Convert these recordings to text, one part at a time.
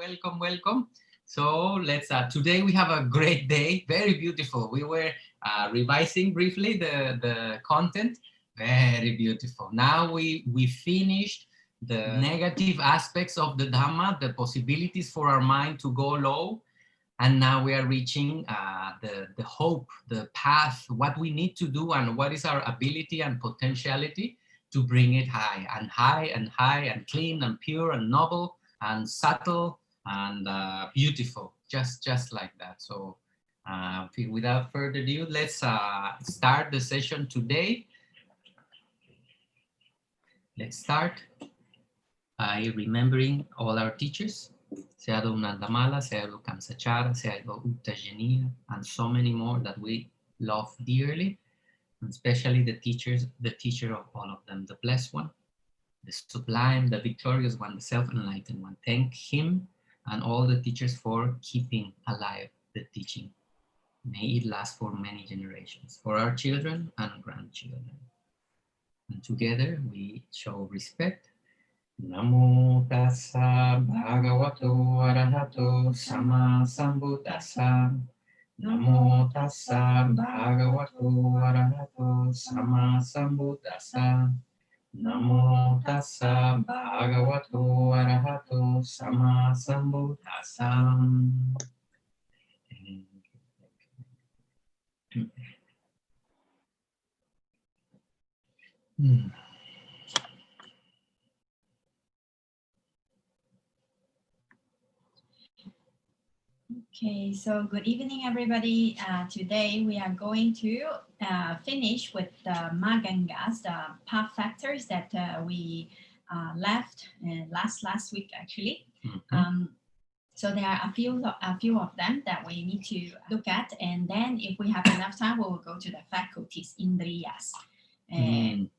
welcome, welcome. So let's, today we have a great day, very beautiful. We were revising briefly the content, very beautiful. Now we finished the negative aspects of the Dhamma, the possibilities for our mind to go low. And now we are reaching the hope, the path, what we need to do and what is our ability and potentiality to bring it high and high and high and clean and pure and noble and subtle and beautiful, just like that. So without further ado, let's start the session today. Let's start by remembering all our teachers. Sayadaw Nandamala, Sayadaw Kamsachara, Sayadaw Uttajaniya, and so many more that we love dearly, and especially the teacher of all of them, the blessed one, the sublime, the victorious one, the self-enlightened one. Thank him and all the teachers for keeping alive the teaching. May it last for many generations, for our children and grandchildren. And together we show respect. Namo tassa bhagavato arahato sama sambuddhassa. Namo tassa bhagavato arahato sama sambuddhassa. Namo tassa bhagavato arahato sama sambuddhassa. Okay, so good evening, everybody. Today we are going to finish with the Maggaṅgas, the path factors that we left last week, actually. So there are a few of them that we need to look at, and then if we have enough time, we will go to the faculties, indriyas.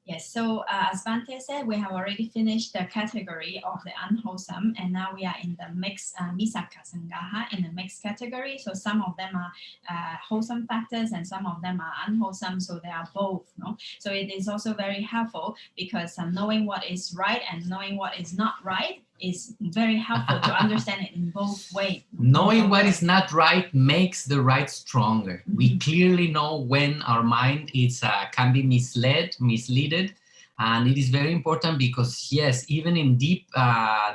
Yes, so as Bhante said, we have already finished the category of the unwholesome, and now we are in the mixed misakha sangaha, in the mixed category. So some of them are wholesome factors and some of them are unwholesome, so they are both. No? So it is also very helpful because knowing what is right and knowing what is not right is very helpful to understand it in both ways. Knowing what is not right makes the right stronger. We clearly know when our mind is can be misleaded, and it is very important because yes, even in deep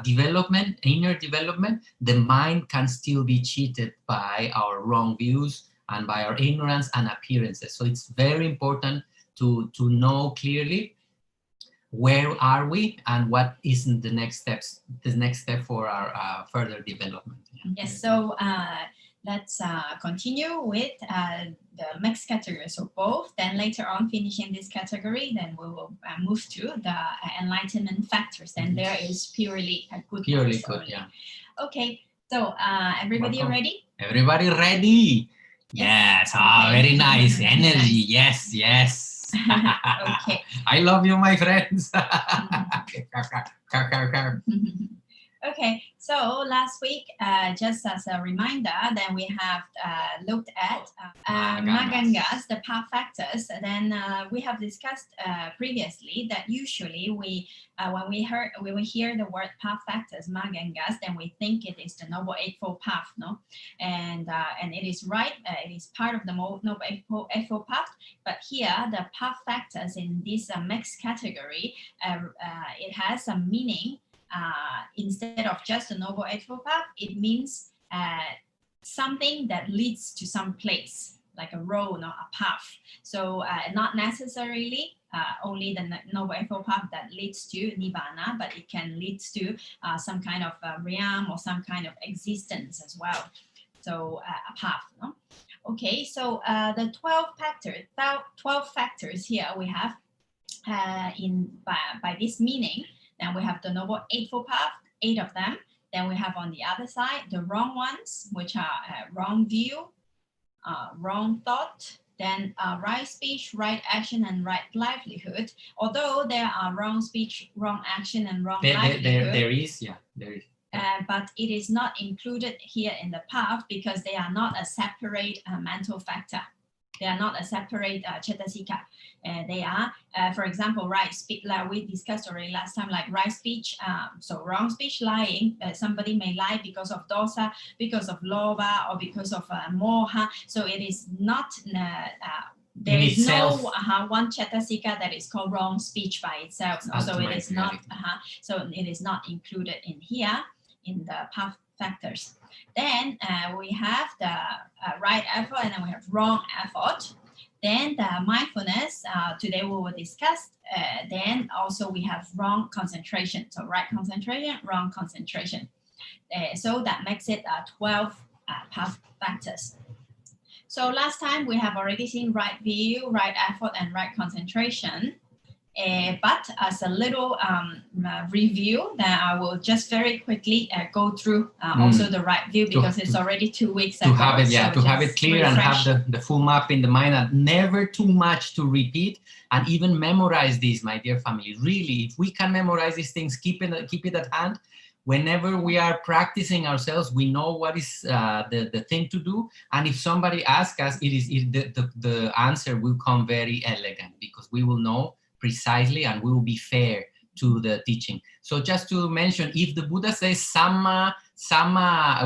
development, inner development, the mind can still be cheated by our wrong views and by our ignorance and appearances. So it's very important to know clearly where are we and what is the next step for our further development. Yes, so let's continue with the mixed category, so both. Then later on, finishing this category, then we will move to the enlightenment factors. Then there is purely good. Purely good, yeah. Okay, so everybody ready? Everybody ready? Yes. Okay. Very nice energy. Yes. Okay. I love you, my friends. Okay, so last week, just as a reminder, then we have looked at Maggaṅgas, the path factors. Then we have discussed previously that usually we, when we hear the word path factors, Maggaṅgas, then we think it is the Noble Eightfold Path, no? And it is right, it is part of the Noble Eightfold Path. But here, the path factors in this mixed category, it has a meaning. Instead of just a Noble Eightfold Path, it means something that leads to some place, like a road or a path. So not necessarily only the Noble Eightfold Path that leads to Nibbana, but it can lead to some kind of realm or some kind of existence as well. So a path. No? Okay, so the 12 factors here we have by this meaning. Then we have the Noble Eightfold Path, 8 of them. Then we have on the other side, the wrong ones, which are wrong view, wrong thought, then right speech, right action, and right livelihood. Although there are wrong speech, wrong action, and wrong livelihood. There is. But it is not included here in the path because they are not a separate mental factor. They are not a separate Cetasika. They are, for example, right speech, like we discussed already last time, like right speech, so wrong speech, lying. Somebody may lie because of dosa, because of lobha, or because of moha. So it is not, there is no one Cetasika that is called wrong speech by itself. So it is not, so it is not included in here in the path factors. Then we have the right effort, and then we have wrong effort. Then the mindfulness, today we will discuss. Then also we have wrong concentration. So right concentration, wrong concentration. So that makes it 12 path factors. So last time we have already seen right view, right effort, and right concentration. But as a little review, that I will just very quickly go through also the right view, because it's already 2 weeks ago. To have it, yeah, so to have it clear refresh. And have the full map in the mind, and never too much to repeat, and even memorize these, my dear family. Really, if we can memorize these things, keep it at hand. Whenever we are practicing ourselves, we know what is the thing to do. And if somebody asks us, the answer will come very elegant, because we will know precisely and we will be fair to the teaching. So just to mention, if the Buddha says Samma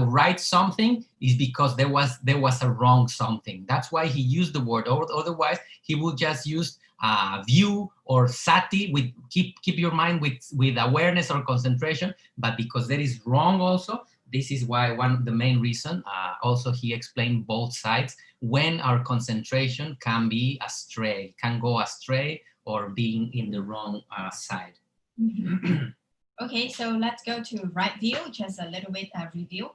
right something, is because there was a wrong something. That's why he used the word. Otherwise, he would just use view or sati, with keep your mind with awareness or concentration. But because there is wrong also, this is why the main reason, also he explained both sides, when our concentration can go astray, or being in the wrong side. Okay, so let's go to right view, just a little bit review.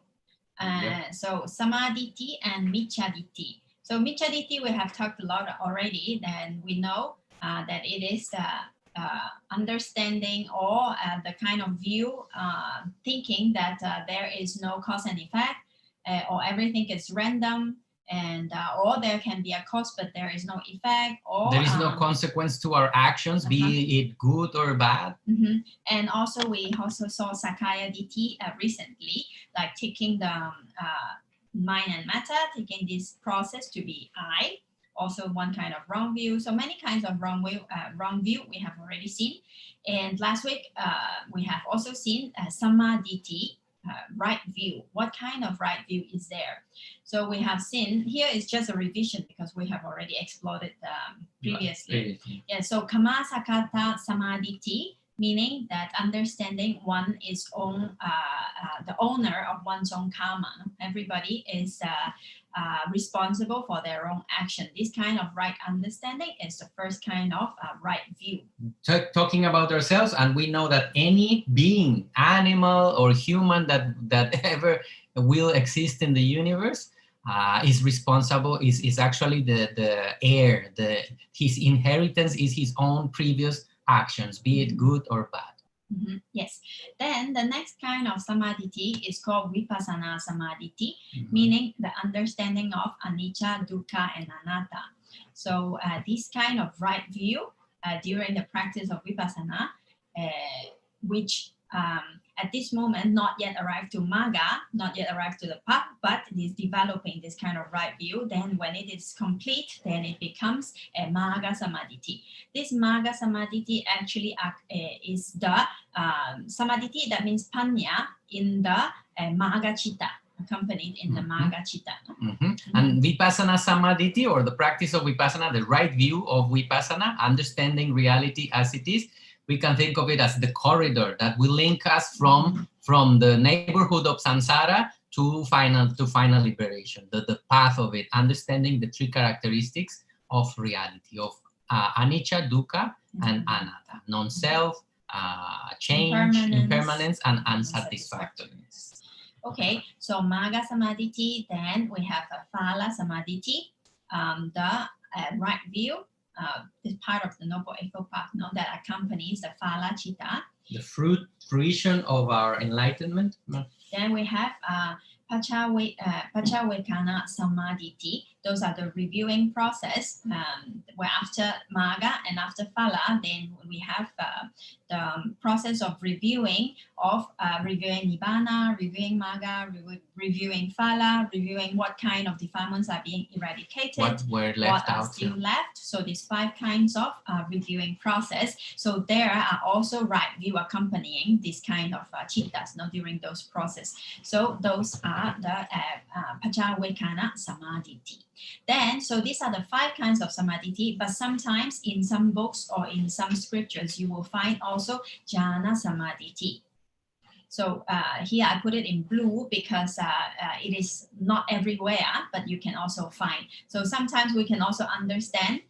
So samadhi and micchaditthi. So micchaditthi we have talked a lot already. Then we know that it is the understanding, or the kind of view, thinking that there is no cause and effect, or everything is random, and or there can be a cause but there is no effect, or there is no consequence to our actions, be it good or bad. And also we also saw Sakaya Ditti recently, like taking the mind and matter, taking this process to be I, also one kind of wrong view. So many kinds of wrong view we have already seen. And last week we have also seen Samadhi, right view. What kind of right view is there? So we have seen, here is just a revision because we have already explored it previously. Yeah, so Kama Sakata Samadhi, meaning that understanding one is the owner of one's own karma. Everybody is responsible for their own action. This kind of right understanding is the first kind of right view. Talking about ourselves, and we know that any being, animal or human that ever will exist in the universe is responsible, is actually the heir. His inheritance is his own previous actions, be it good or bad. Yes. Then the next kind of samadhi is called vipassana samadhi, meaning the understanding of anicca, dukkha, and anatta. So this kind of right view during the practice of vipassana, which at this moment not yet arrived to Magga, not yet arrived to the path, but it is developing this kind of right view. Then when it is complete, then it becomes a Magga Samadhi. This Magga Samadhi actually is the Samadhi, that means Panya in the Magga Chitta, accompanied in the Magga Chitta. And Vipassana Samadhi, or the practice of Vipassana, the right view of Vipassana, understanding reality as it is, we can think of it as the corridor that will link us from the neighborhood of samsara to final liberation, the path of it, understanding the three characteristics of reality, of anicca, dukkha, and anatta, non-self, change, impermanence, and unsatisfactoriness. Okay, so Magga Samadhi, then we have a Phala Samadhi, the right view. Is part of the Noble Eightfold Path, that accompanies the Phala Chitta. The fruition of our enlightenment. Then we have Pachawekana Samadhi. Those are the reviewing process. Where after Magga and after Phala, then we have the process of reviewing Nibbana, reviewing Magga, reviewing Phala, reviewing what kind of defilements are being eradicated, what were left what are out, still left. So these 5 kinds of reviewing process. So there are also right view accompanying this kind of chittas during those process. So those are the Pachawekana Samadhi. Then, so these are the 5 kinds of Samadhi, but sometimes in some books or in some scriptures, you will find also Jhana Samadhi. So here I put it in blue because it is not everywhere, but you can also find. So sometimes we can also understand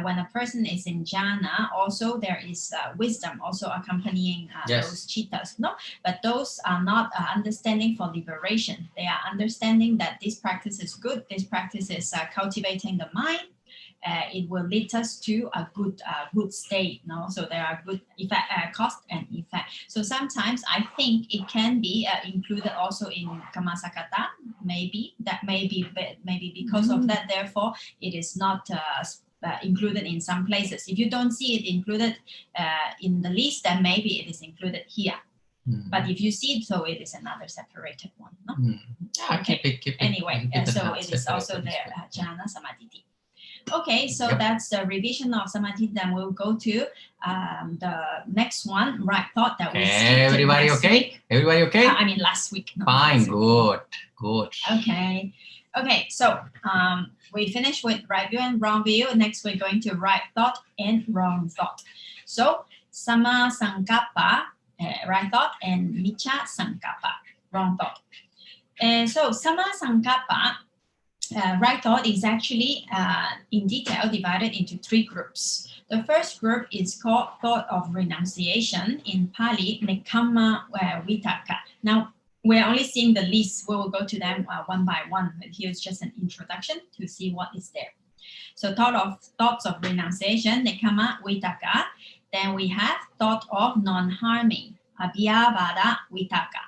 when a person is in jhana, also there is wisdom also accompanying those chittas. No, but those are not understanding for liberation. They are understanding that this practice is good. This practice is cultivating the mind. It will lead us to a good state. No, so there are good effect, cost and effect. So sometimes I think it can be included also in Kammasakata. Maybe because of that. Therefore, it is not. Included in some places. If you don't see it included in the list, then maybe it is included here. But if you see it, so it is another separated one. No? Okay. Keep it. Anyway, so it is also there, jhana samadhi. Okay, so that's the revision of samadhi. Then we'll go to the next one, right thought that we skipped. Everybody okay? Week. Everybody okay? I mean last week. Fine, last good. Okay, so we finished with right view and wrong view. Next, we're going to right thought and wrong thought. So, sama sankappa, right thought, and miccha sankappa, wrong thought. So, sama sankappa, right thought is actually in detail divided into 3 groups. The first group is called thought of renunciation, in Pali, nekkhamma vitakka. Now, we're only seeing the list. We will go to them one by one. But here's just an introduction to see what is there. So thoughts of renunciation, nekkhamma vitakka. Then we have thought of non-harming, abhidhamma vitakka.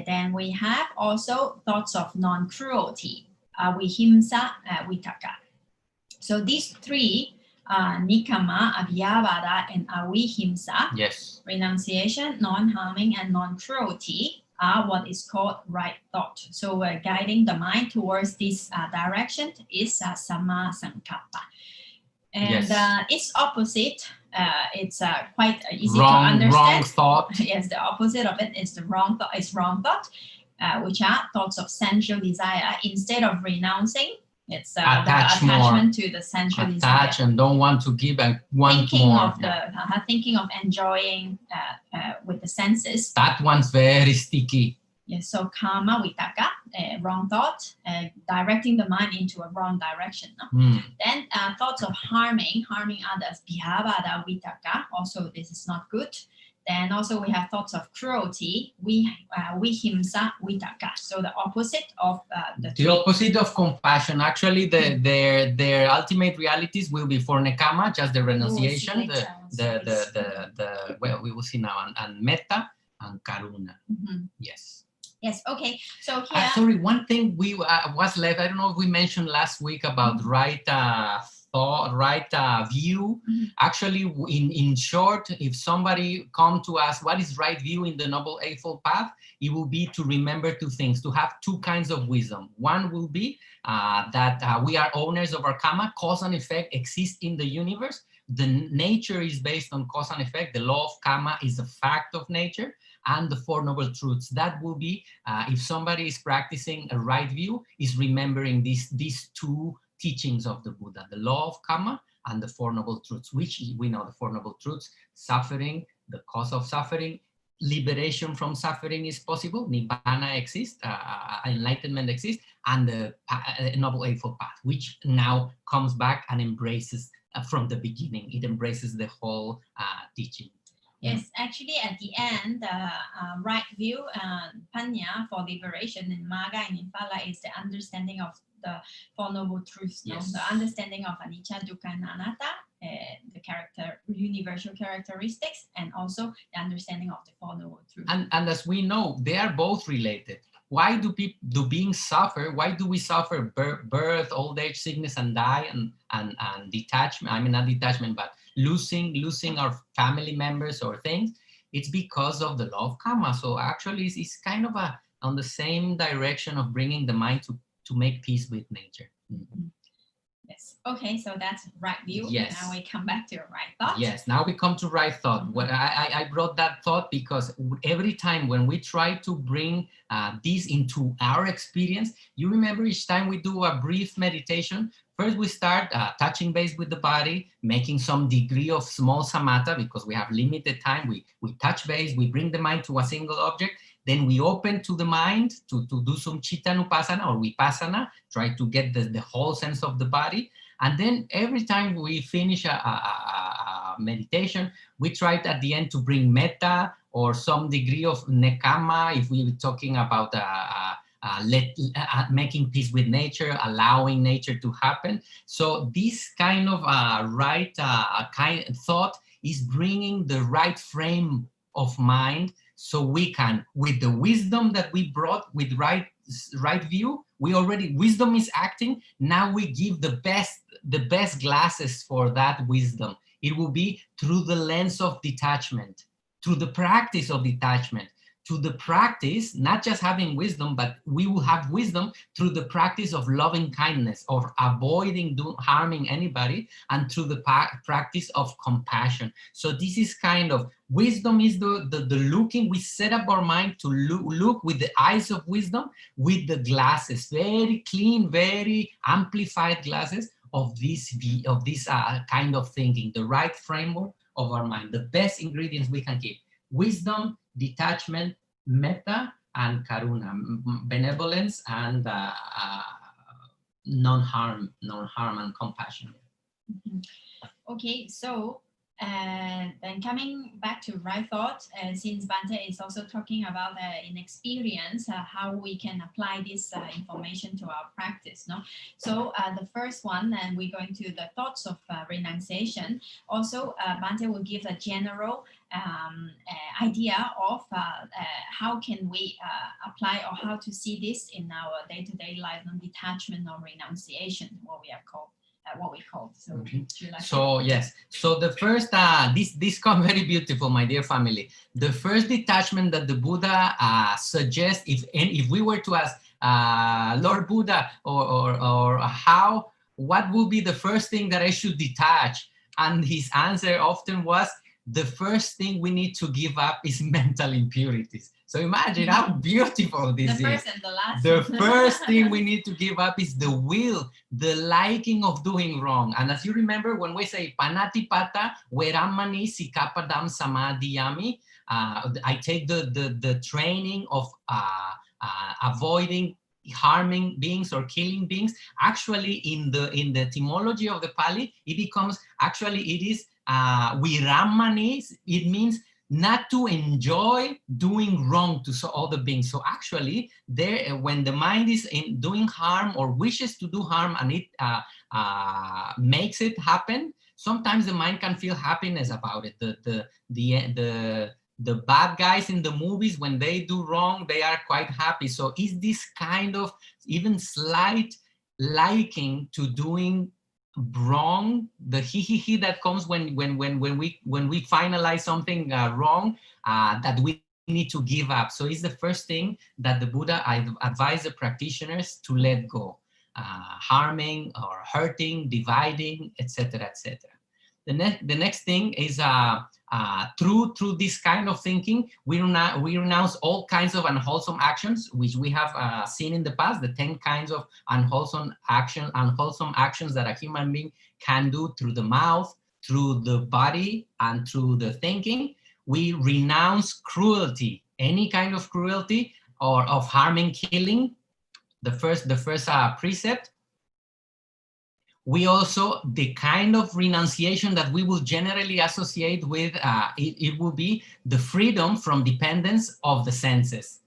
Then we have also thoughts of non-cruelty, avihimsa vitakka. So these 3, nekkhamma, abhidhamma, and avihimsa, renunciation, non-harming, and non-cruelty, are what is called right thought. So we're guiding the mind towards this direction is sama sankappa. And its opposite, it's quite easy to understand. Wrong thought. Yes, the opposite of it is the wrong thought. Is wrong thought, which are thoughts of sensual desire. Instead of renouncing, it's the attachment to the sensual desire. Attach and don't want to give and want more. Thinking of enjoying with the senses. That one's very sticky. Yes, so karma vitakka, wrong thought, directing the mind into a wrong direction. No? Then thoughts of harming others, bhihavada vitakka, also this is not good. Then also we have thoughts of cruelty, vihimsa vitakka. So the opposite of the opposite of compassion. Actually, their ultimate realities will be for nekkhamma, just the renunciation, well, we will see now, and metta and karuna. Yes, okay. So here... sorry, one thing we was left, I don't know if we mentioned last week about right thought, right view. Actually, in short, if somebody come to us, what is right view in the Noble Eightfold Path? It will be to remember 2 things, to have 2 kinds of wisdom. One will be that we are owners of our karma, cause and effect exist in the universe. The nature is based on cause and effect. The law of karma is a fact of nature. And the 4 Noble Truths. That will be, if somebody is practicing a right view, is remembering these 2 teachings of the Buddha, the law of karma and the 4 Noble Truths, which we know the 4 Noble Truths: suffering, the cause of suffering, liberation from suffering is possible, Nibbana exists, enlightenment exists, and the Noble Eightfold Path, which now comes back and embraces from the beginning. It embraces the whole teaching. Yes, actually at the end, the right view, panya for liberation in Magga and in Phala is the understanding of the 4 Noble Truths, the understanding of anicca, dukkha, and anatta, the universal characteristics, and also the understanding of the 4 Noble Truths. And as we know, they are both related. why do beings suffer? Why do we suffer birth, old age, sickness, and die, and detachment? I mean, not detachment, but losing our family members or things. It's because of the law of karma. So actually, it's kind of on the same direction of bringing the mind to make peace with nature. Mm-hmm. Yes. Okay, so that's right view. Yes. Now we come back to right thought. Yes, now we come to right thought. What I brought that thought because every time when we try to bring this into our experience, you remember each time we do a brief meditation, first we start touching base with the body, making some degree of small samatha because we have limited time. We touch base, we bring the mind to a single object, then we open to the mind to do some chittanupassana or vipassana, try to get the whole sense of the body. And then every time we finish a meditation, we try at the end to bring metta or some degree of nekama, if we were talking about making peace with nature, allowing nature to happen. So this kind of kind of thought is bringing the right frame of mind, so we can, with the wisdom that we brought, with right view, wisdom is acting. Now we give the best glasses for that wisdom. It will be through the lens of detachment, through the practice of detachment, to the practice, not just having wisdom, but we will have wisdom through the practice of loving kindness, of avoiding harming anybody, and through the practice of compassion. So this is kind of, wisdom is the looking, we set up our mind to look with the eyes of wisdom, with the glasses, very clean, very amplified glasses of this kind of thinking, the right framework of our mind, the best ingredients we can keep. Wisdom, detachment, metta, and karuna, benevolence, and non-harm and compassion. Mm-hmm. Okay, so then coming back to right thought, since Bhante is also talking about in experience, how we can apply this information to our practice. No, so the first one, and we're going to the thoughts of renunciation. Also, Bhante will give a general idea of how can we apply or how to see this in our day-to-day life, non-detachment or renunciation, what we call. So, so yes, so the first this comes very beautiful, my dear family. The first detachment that the Buddha suggests, if we were to ask Lord Buddha or how, what would be the first thing that I should detach, and his answer often was, the first thing we need to give up is mental impurities. So imagine how beautiful this is. The first and the last. The first thing we need to give up is the will, the liking of doing wrong. And as you remember, when we say panatipata, veramani sikapadam samadhiyami, I take the training of avoiding harming beings or killing beings. Actually, in the etymology of the Pali, it becomes, actually it is viramani. It means not to enjoy doing wrong to other beings. So actually, there, when the mind is in doing harm or wishes to do harm, and it makes it happen, sometimes the mind can feel happiness about it. The bad guys in the movies, when they do wrong, they are quite happy. So is this kind of even slight liking to doing wrong, the he that comes when we finalize something wrong, that we need to give up. So it's the first thing that the Buddha advised the practitioners to let go, harming or hurting, dividing, etc., etc. The next thing is through this kind of thinking, we renounce all kinds of unwholesome actions, which we have seen in the past, the 10 kinds of unwholesome actions that a human being can do through the mouth, through the body, and through the thinking. We renounce cruelty, any kind of cruelty or of harming, killing, the first precept. We also, the kind of renunciation that we will generally associate with, it will be the freedom from dependence of the senses.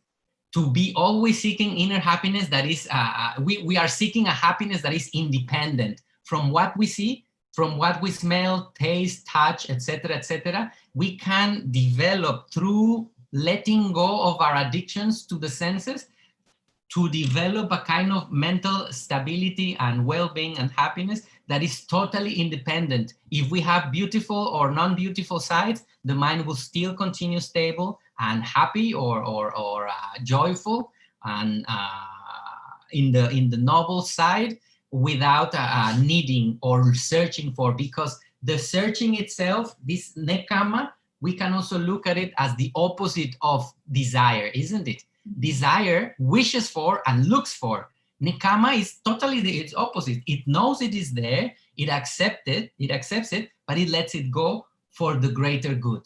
To be always seeking inner happiness that is, we are seeking a happiness that is independent from what we see, from what we smell, taste, touch, etc., etc. We can develop through letting go of our addictions to the senses, to develop a kind of mental stability and well-being and happiness that is totally independent. If we have beautiful or non-beautiful sides, the mind will still continue stable and happy or joyful and in the noble side without needing or searching for, because the searching itself, this nekama, we can also look at it as the opposite of desire, isn't it? Desire wishes for and looks for. Nekama is totally its opposite. It knows it is there, it accepts it, but it lets it go for the greater good,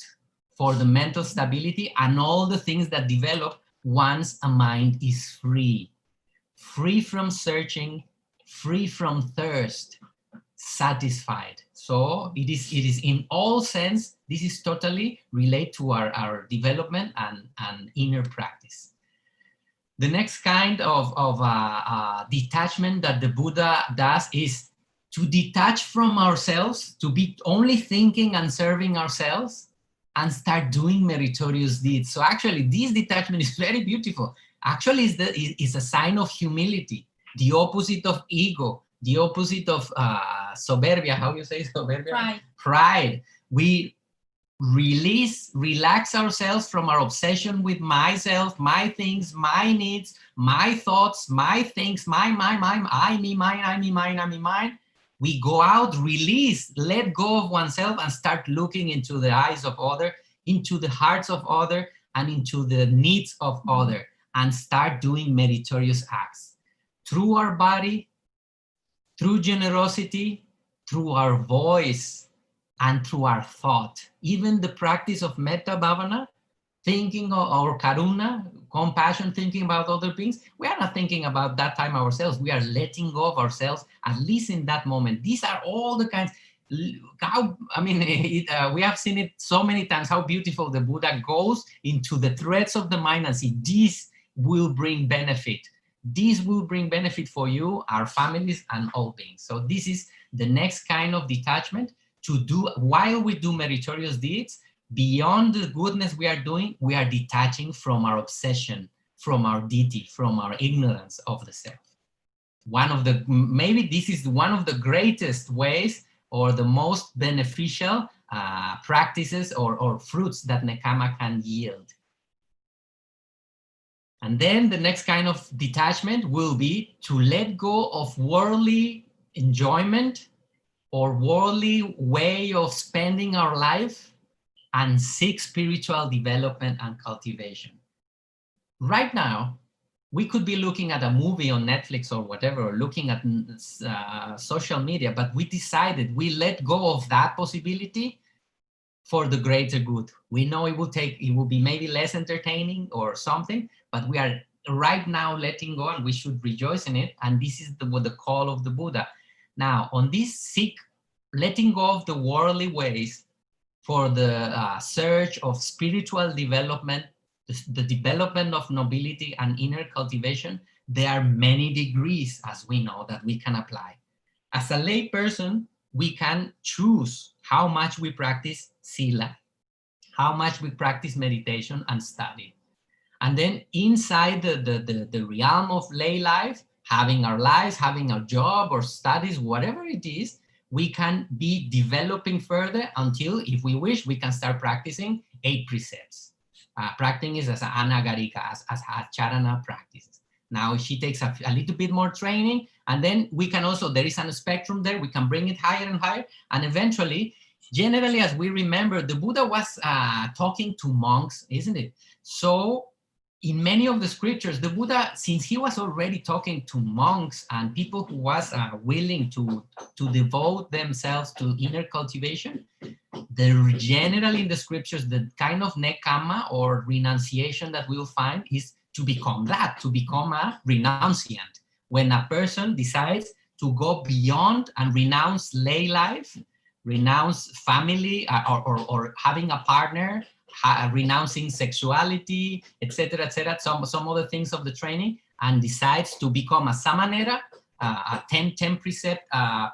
for the mental stability and all the things that develop once a mind is free. Free from searching, free from thirst, satisfied. So it is in all sense, this is totally related to our development and inner practice. The next kind of detachment that the Buddha does is to detach from ourselves, to be only thinking and serving ourselves, and start doing meritorious deeds. So actually, this detachment is very beautiful. Actually, is a sign of humility, the opposite of ego, the opposite of soberbia. How you say soberbia? Pride. We relax ourselves from our obsession with myself, my things, my needs, my thoughts, my things, my, I, me, mine, I, me, mine, I, me, mine. We go out, release, let go of oneself and start looking into the eyes of other, into the hearts of other, and into the needs of other, and start doing meritorious acts through our body, through generosity, through our voice, and through our thought. Even the practice of metta bhavana, thinking or karuna, compassion, thinking about other beings, we are not thinking about that time ourselves. We are letting go of ourselves, at least in that moment. These are all the kinds, we have seen it so many times, how beautiful the Buddha goes into the threads of the mind and see, this will bring benefit. This will bring benefit for you, our families, and all beings. So this is the next kind of detachment, to do while we do meritorious deeds. Beyond the goodness we are doing, we are detaching from our obsession, from our deity, from our ignorance of the self. Maybe this is one of the greatest ways or the most beneficial practices or fruits that nekama can yield. And then the next kind of detachment will be to let go of worldly enjoyment or worldly way of spending our life and seek spiritual development and cultivation. Right now, we could be looking at a movie on Netflix or whatever, or looking at social media, but we decided, we let go of that possibility for the greater good. We know it will be maybe less entertaining or something, but we are right now letting go, and we should rejoice in it. And this is the call of the Buddha. Now, on this letting go of the worldly ways for the search of spiritual development, the development of nobility and inner cultivation, there are many degrees, as we know, that we can apply. As a lay person, we can choose how much we practice sila, how much we practice meditation and study. And then inside the realm of lay life, having our lives, having our job or studies, whatever it is, we can be developing further until, if we wish, we can start practicing 8 precepts. Practicing is as anagarika, as acharana practices. Now she takes a little bit more training, and then we can also, there is a spectrum there, we can bring it higher and higher, and eventually, generally, as we remember, the Buddha was talking to monks, isn't it? So in many of the scriptures, the Buddha, since he was already talking to monks and people who was willing to devote themselves to inner cultivation, generally in the scriptures, the kind of nekama or renunciation that we'll find is to become that, to become a renunciant. When a person decides to go beyond and renounce lay life, renounce family or having a partner, renouncing sexuality, etc., some other things of the training, and decides to become a samanera, a 10 precept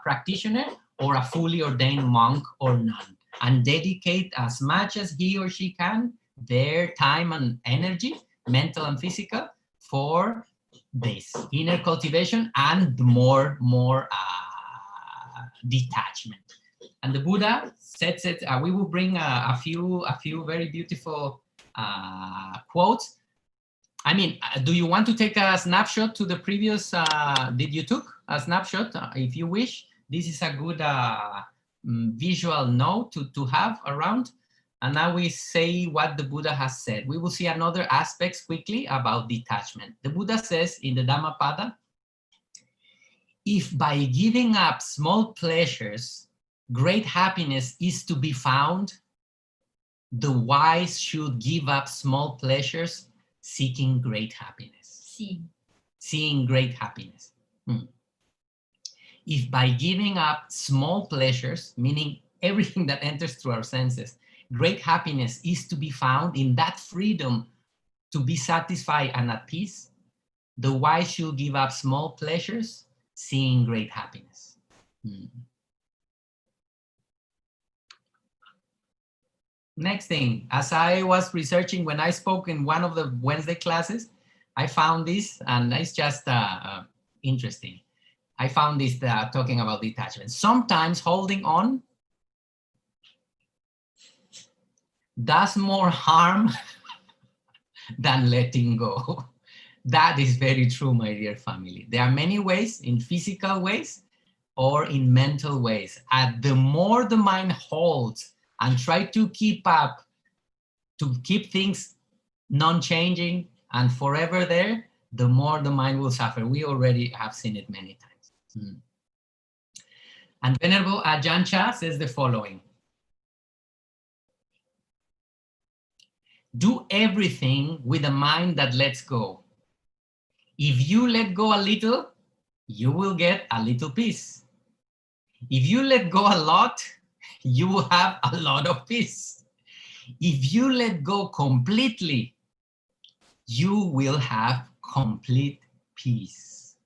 practitioner, or a fully ordained monk or nun, and dedicate as much as he or she can their time and energy, mental and physical, for this inner cultivation and more detachment. And the Buddha says it. We will bring a few very beautiful quotes. I mean, do you want to take a snapshot to the previous? Did you took a snapshot? If you wish, this is a good visual note to have around. And now we say what the Buddha has said. We will see another aspects quickly about detachment. The Buddha says in the Dhammapada, if by giving up small pleasures, great happiness is to be found, the wise should give up small pleasures, seeking great happiness. Seeing great happiness. If by giving up small pleasures, meaning everything that enters through our senses, great happiness is to be found in that freedom to be satisfied and at peace, the wise should give up small pleasures, seeing great happiness. Next thing, as I was researching when I spoke in one of the Wednesday classes, I found this, and it's just interesting. I found this talking about detachment. Sometimes holding on does more harm than letting go. That is very true, my dear family. There are many ways, in physical ways or in mental ways. And the more the mind holds and try to keep up, to keep things non-changing and forever there, the more the mind will suffer. We already have seen it many times. And Venerable Ajahn Chah says the following. Do everything with a mind that lets go. If you let go a little, you will get a little peace. If you let go a lot, you will have a lot of peace. If you let go completely, you will have complete peace.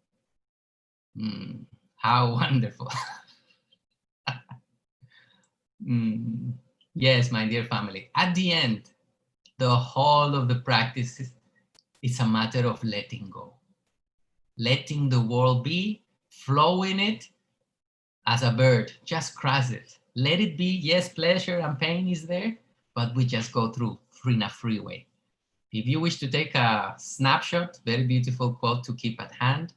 How wonderful. Yes, my dear family. At the end, the whole of the practice is a matter of letting go. Letting the world be, flow in it as a bird, just cross it. Let it be, yes, pleasure and pain is there, but we just go through in a free way. If you wish to take a snapshot, very beautiful quote to keep at hand,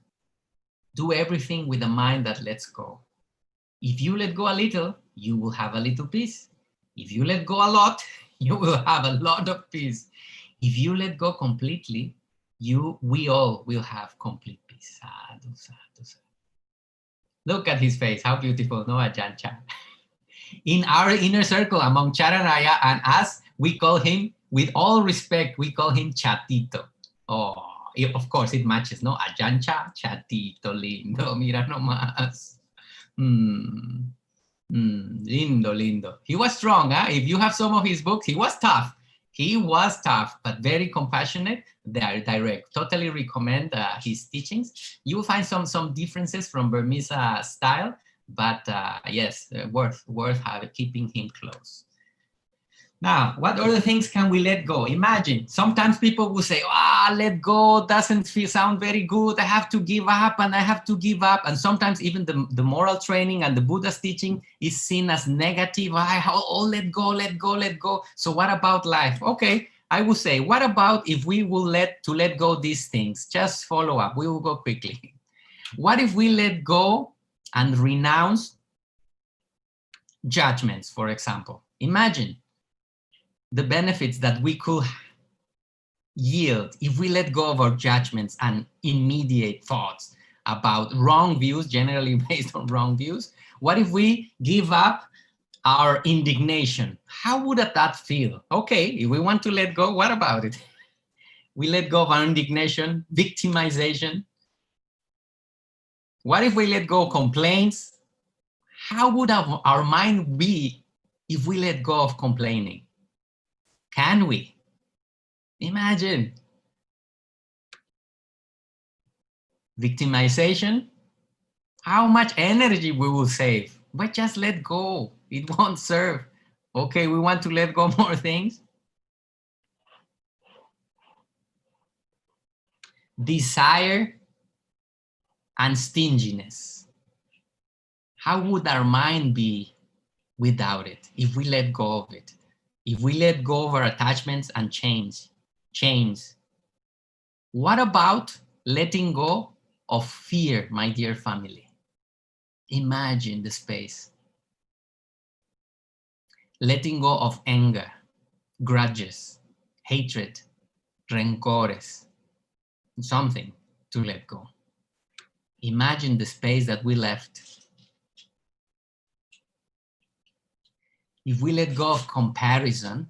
do everything with a mind that lets go. If you let go a little, you will have a little peace. If you let go a lot, you will have a lot of peace. If you let go completely, we all will have complete peace. Sadhu, sadhu, sadhu. Look at his face, how beautiful, no, Ajahn Chah? In our inner circle, among Charanaya and us, we call him, with all respect, we call him Chatito. Oh, of course it matches, no? Ajahn Chah, Chatito, lindo, mira nomás. Lindo, lindo. He was strong, huh? If you have some of his books, he was tough. He was tough, but very compassionate. They are direct. Totally recommend his teachings. You will find some differences from Burmese style, but yes, worth keeping him close. Now, what other things can we let go? Imagine, sometimes people will say, let go doesn't sound very good. I have to give up and I have to give up. And sometimes even the moral training and the Buddha's teaching is seen as negative. Let go, let go, let go. So what about life? Okay, I will say, what about if we will let go these things? Just follow up. We will go quickly. What if we let go and renounce judgments, for example? Imagine the benefits that we could yield if we let go of our judgments and immediate thoughts about wrong views, generally based on wrong views. What if we give up our indignation? How would that feel? Okay, if we want to let go, what about it? We let go of our indignation, victimization. What if we let go of complaints? How would our mind be if we let go of complaining? Can we? Imagine. Victimization. How much energy we will save. But just let go. It won't serve. Okay, we want to let go more things. desire, and stinginess. How would our mind be without it if we let go of it? If we let go of our attachments and chains? What about letting go of fear, my dear family? Imagine the space. Letting go of anger, grudges, hatred, rencores, something to let go. Imagine the space that we left. If we let go of comparison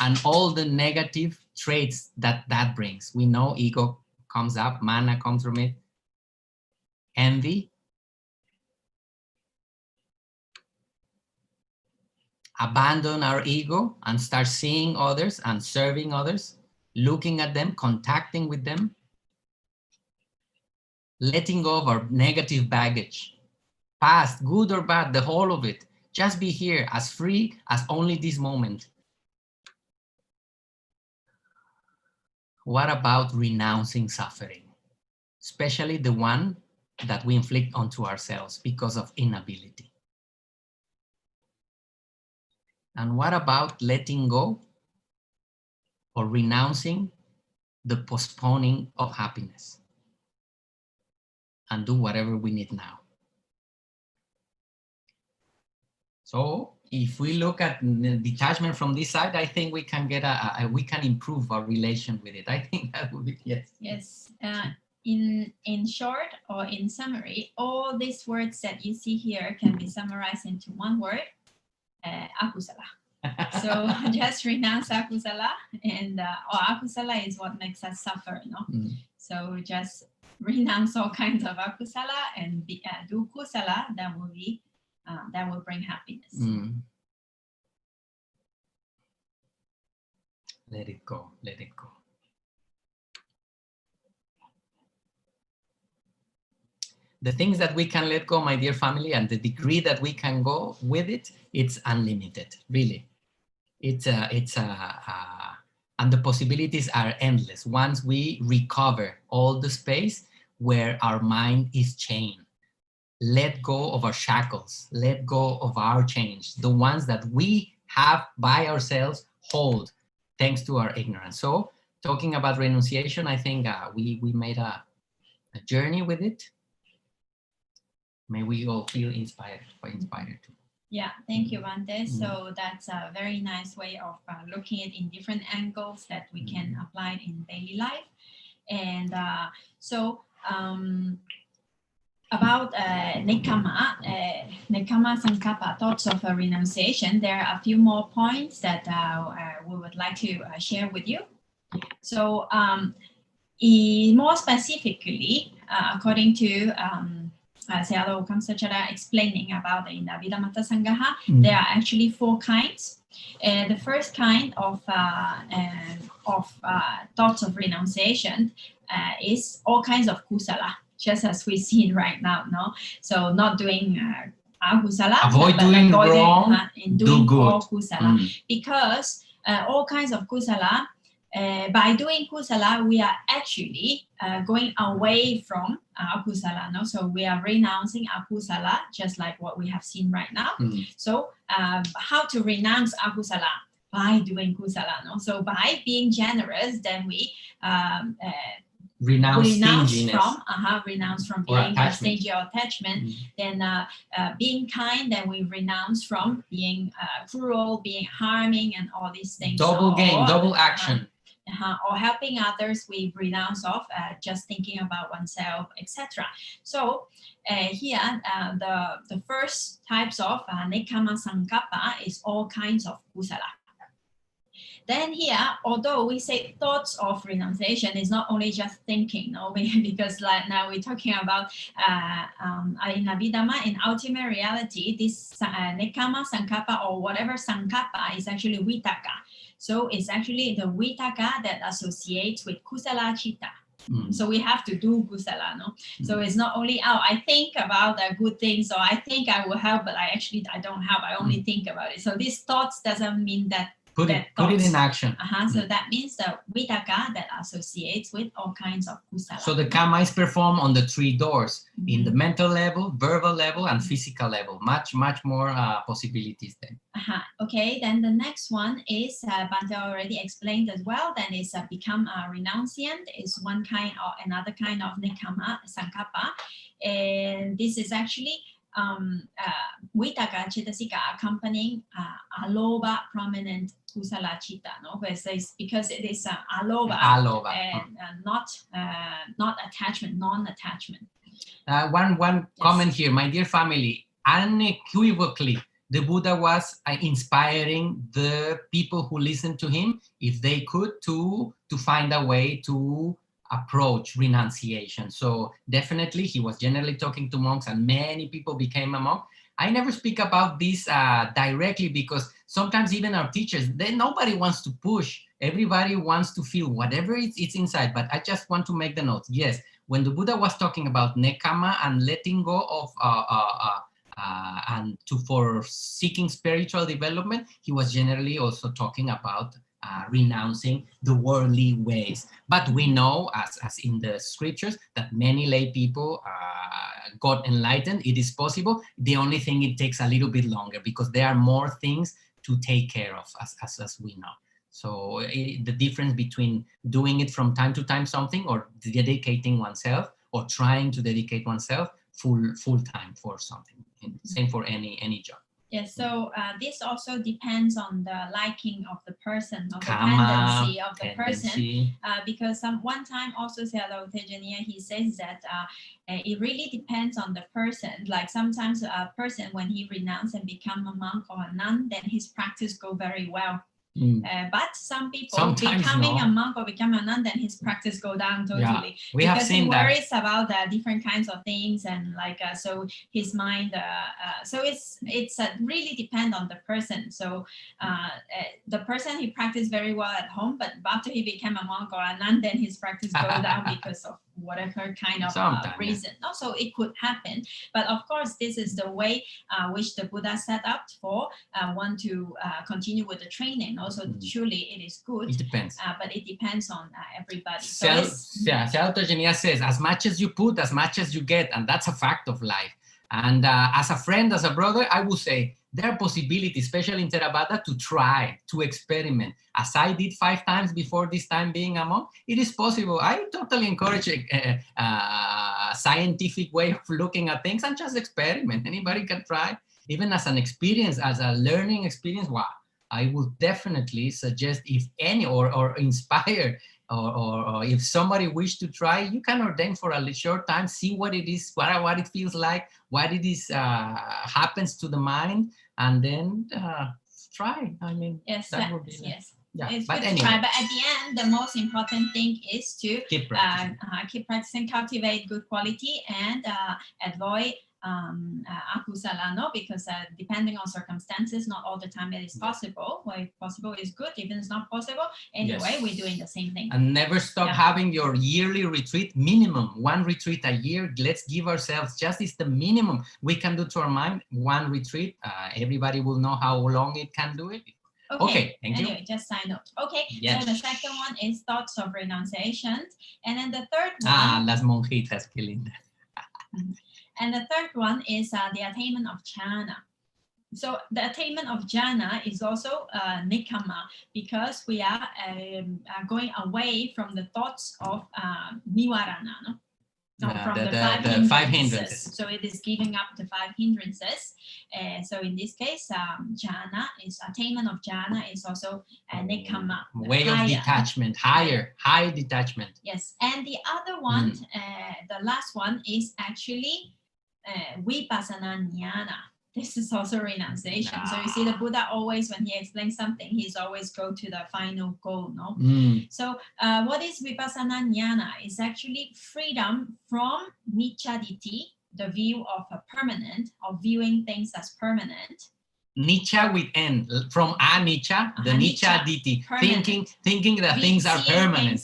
and all the negative traits that brings, we know ego comes up, mana comes from it, envy, abandon our ego and start seeing others and serving others, looking at them, contacting with them, letting go of our negative baggage, past, good or bad, the whole of it. Just be here as free as only this moment. What about renouncing suffering, especially the one that we inflict onto ourselves because of inability? And what about letting go or renouncing the postponing of happiness and do whatever we need now? So if we look at the detachment from this side, I think we can get we can improve our relation with it. I think that would be, yes. Yes. In short or in summary, all these words that you see here can be summarized into one word, akusala. So just renounce akusala, and akusala is what makes us suffer, you know. So just renounce all kinds of akusala and do kusala. That will bring happiness. Let it go. Let it go. The things that we can let go, my dear family, and the degree that we can go with it, it's unlimited, really. And the possibilities are endless once we recover all the space where our mind is chained. Let go of our shackles, let go of our chains, the ones that we have by ourselves hold, thanks to our ignorance. So talking about renunciation, I think we made a journey with it. May we all feel inspired too. Yeah, thank you, Bhante. So that's a very nice way of looking at it in different angles that we can apply in daily life. And about Nekkhamma Sankappa, thoughts of renunciation, there are a few more points that we would like to share with you. So more specifically, according to Sayadaw Kamsachara explaining about in the Abhidhamma Sangaha, there are actually 4 kinds. The first kind of thoughts of renunciation is all kinds of kusala, just as we've seen right now, no? So not doing akusala, avoid doing wrong, do good. All kusala, because all kinds of kusala, by doing kusala, we are actually going away from akusala, no? So we are renouncing akusala, just like what we have seen right now. So how to renounce akusala? By doing kusala, no? So by being generous, then we renounce from being stingy or attachment. Then being kind, then we renounce from being cruel, being harming, and all these things. Double game, double action. Or helping others, we renounce of just thinking about oneself, etc. So here, the first types of Nekkhamma Sankappa is all kinds of kusala. Then here, although we say thoughts of renunciation, is not only just thinking, no? Because like now we're talking about in Abhidhamma, in ultimate reality, this Nekkhamma Sankappa or whatever Sankappa is actually Vitakka. So it's actually the Vitakka that associates with Kusala Chitta. So we have to do kusala, no? So it's not only, I think about good things, or I think I will help, but I don't help, I only think about it. So these thoughts doesn't mean that Put it in action. So that means the Vitakka that associates with all kinds of kusala. So the karma is performed on the 3 doors, in the mental level, verbal level, and physical level. Much more possibilities then. Okay, then the next one is, Bante already explained as well, then is become a renunciant, is one kind or another kind of Nekkhamma, Sankappa. And this is actually Vitakka Cetasika accompanying Alobha prominent Kusala Chitta, no? Because it is Alobha and not attachment, non-attachment. One comment here, my dear family, unequivocally, the Buddha was inspiring the people who listened to him, if they could, to find a way to approach renunciation. So definitely he was generally talking to monks, and many people became a monk. I never speak about this directly, because sometimes even our teachers, nobody wants to push. Everybody wants to feel whatever it's inside. But I just want to make the note. Yes, when the Buddha was talking about nekkhamma and letting go of for seeking spiritual development, he was generally also talking about renouncing the worldly ways. But we know, as in the scriptures, that many lay people got enlightened. It is possible. The only thing, it takes a little bit longer, because there are more things to take care of, as we know. So the difference between doing it from time to time something, or dedicating oneself, or trying to dedicate oneself full time for something. Same for any job. Yes, so this also depends on the liking of the person, of the tendency of the person. Because one time also Sayadaw Tejaniya, he says that it really depends on the person. Like sometimes a person, when he renounces and become a monk or a nun, then his practice go very well. But some people becoming a monk or become a nun, then his practice go down totally. We have seen he worries about different kinds of things, and so his mind. So it's really depend on the person. So the person, he practiced very well at home, but after he became a monk or a nun, then his practice go down because of whatever kind of reason. Also, it could happen. But of course, this is the way which the Buddha set up for one to continue with the training. Also, surely it is good. It depends. But it depends on everybody. Sayadaw Tejaniya says, as much as you put, as much as you get, and that's a fact of life. And as a friend, as a brother, I would say there are possibilities, especially in Theravada, to try, to experiment. As I did 5 times before this time being a monk, it is possible. I totally encourage a scientific way of looking at things, and just experiment. Anybody can try, even as an experience, as a learning experience. Wow, I would definitely suggest, if any, or inspire, or if somebody wish to try, you can ordain for a short time, see what it is, what it feels like, what it is happens to the mind, and then try. I mean, that would be yes. Yeah, it's but good anyway. to try. But at the end, the most important thing is to keep practicing, cultivate good quality, and avoid akusala, no? Because depending on circumstances, not all the time it is possible. When possible is good, even if it's not possible. Anyway, we're doing the same thing. And never stop having your yearly retreat, minimum 1 retreat a year. Let's give ourselves, just is the minimum we can do to our mind, 1 retreat. Everybody will know how long it can do it. Okay, thank you. Just sign up. Okay, so the second one is thoughts of renunciation. And then the third one. Las monjitas, qué linda. And the third one is the attainment of jhana. So the attainment of jhana is also nekkhamma, because we are going away from the thoughts of nivarana, no? From the 5 hindrances. So it is giving up the 5 hindrances. So in this case, jhana is attainment of jhana is also nekkhamma. Way of detachment, high detachment. Yes, and the other one, the last one is actually vipassana jnana. This is also renunciation. So you see, the Buddha always, when he explains something, he's always go to the final goal, no? So what is vipassana jnana? It's actually freedom from niccaditthi, the view of a permanent, of viewing things as permanent. Nicca with N, from anicca, the niccaditthi, thinking that things are permanent.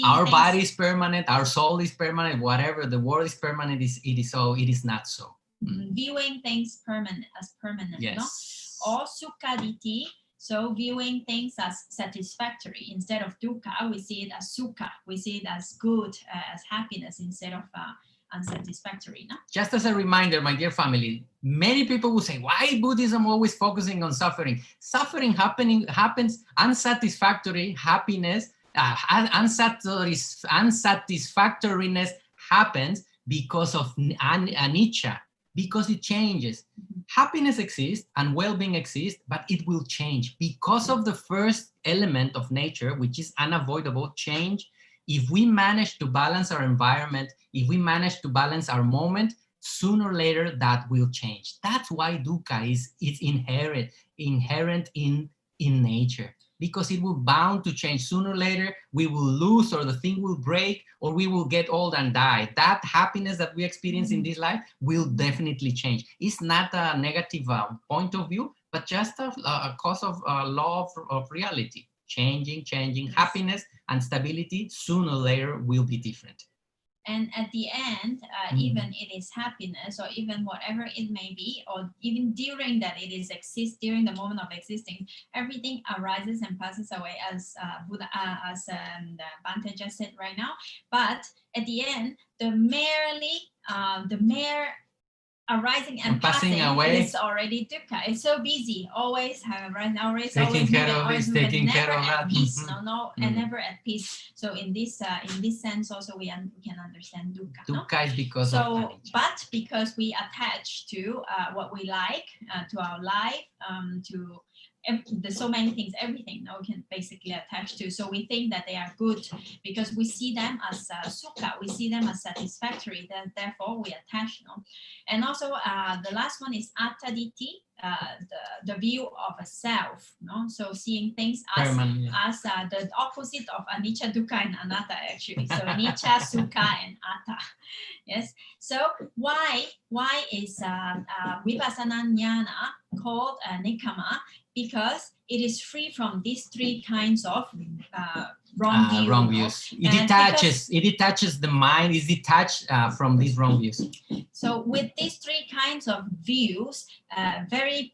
Our body is permanent, our soul is permanent, whatever, the world is permanent, it is not so. Viewing things as permanent, yes. No? Or sukkaditthi, So viewing things as satisfactory instead of dukkha, we see it as sukha. We see it as good, as happiness instead of unsatisfactory. No? Just as a reminder, my dear family, many people will say, why Buddhism always focusing on suffering? Suffering happens, unsatisfactory happiness, unsatisfactoriness happens because of anicca, because it changes. Happiness exists and well-being exists, but it will change because of the first element of nature, which is unavoidable change. If we manage to balance our environment, if we manage to balance our moment, sooner or later that will change. That's why dukkha is inherent in nature, because it will bound to change. Sooner or later, we will lose, or the thing will break, or we will get old and die. That happiness that we experience in this life will definitely change. It's not a negative point of view, but just a cause of law of reality. Changing. Yes. Happiness and stability sooner or later will be different. And at the end, even it is happiness, or even whatever it may be, or even during that it is during the moment of existing, everything arises and passes away, as Buddha, as Bhante just said right now. But at the end, the mere arising and passing away is already dukkha. It's so busy, always taking care of this, taking care of at that. Peace, and never at peace. So in this sense, also we can understand dukkha. Dukkha is because of anicca. But because we attach to what we like, to our life, to there's so many things, everything we can basically attach to. So we think that they are good because we see them as sukha, we see them as satisfactory, therefore we attach. And also the last one is attaditi, the view of a self. So seeing things as the opposite of anicca, dukkha, and anatta, actually. So anicca, sukha, and atta. Yes. So why is vipassana jnana called nekkhamma? Because it is free from these three kinds of wrong views. It detaches the mind, is detached from these wrong views. So with these three kinds of views, very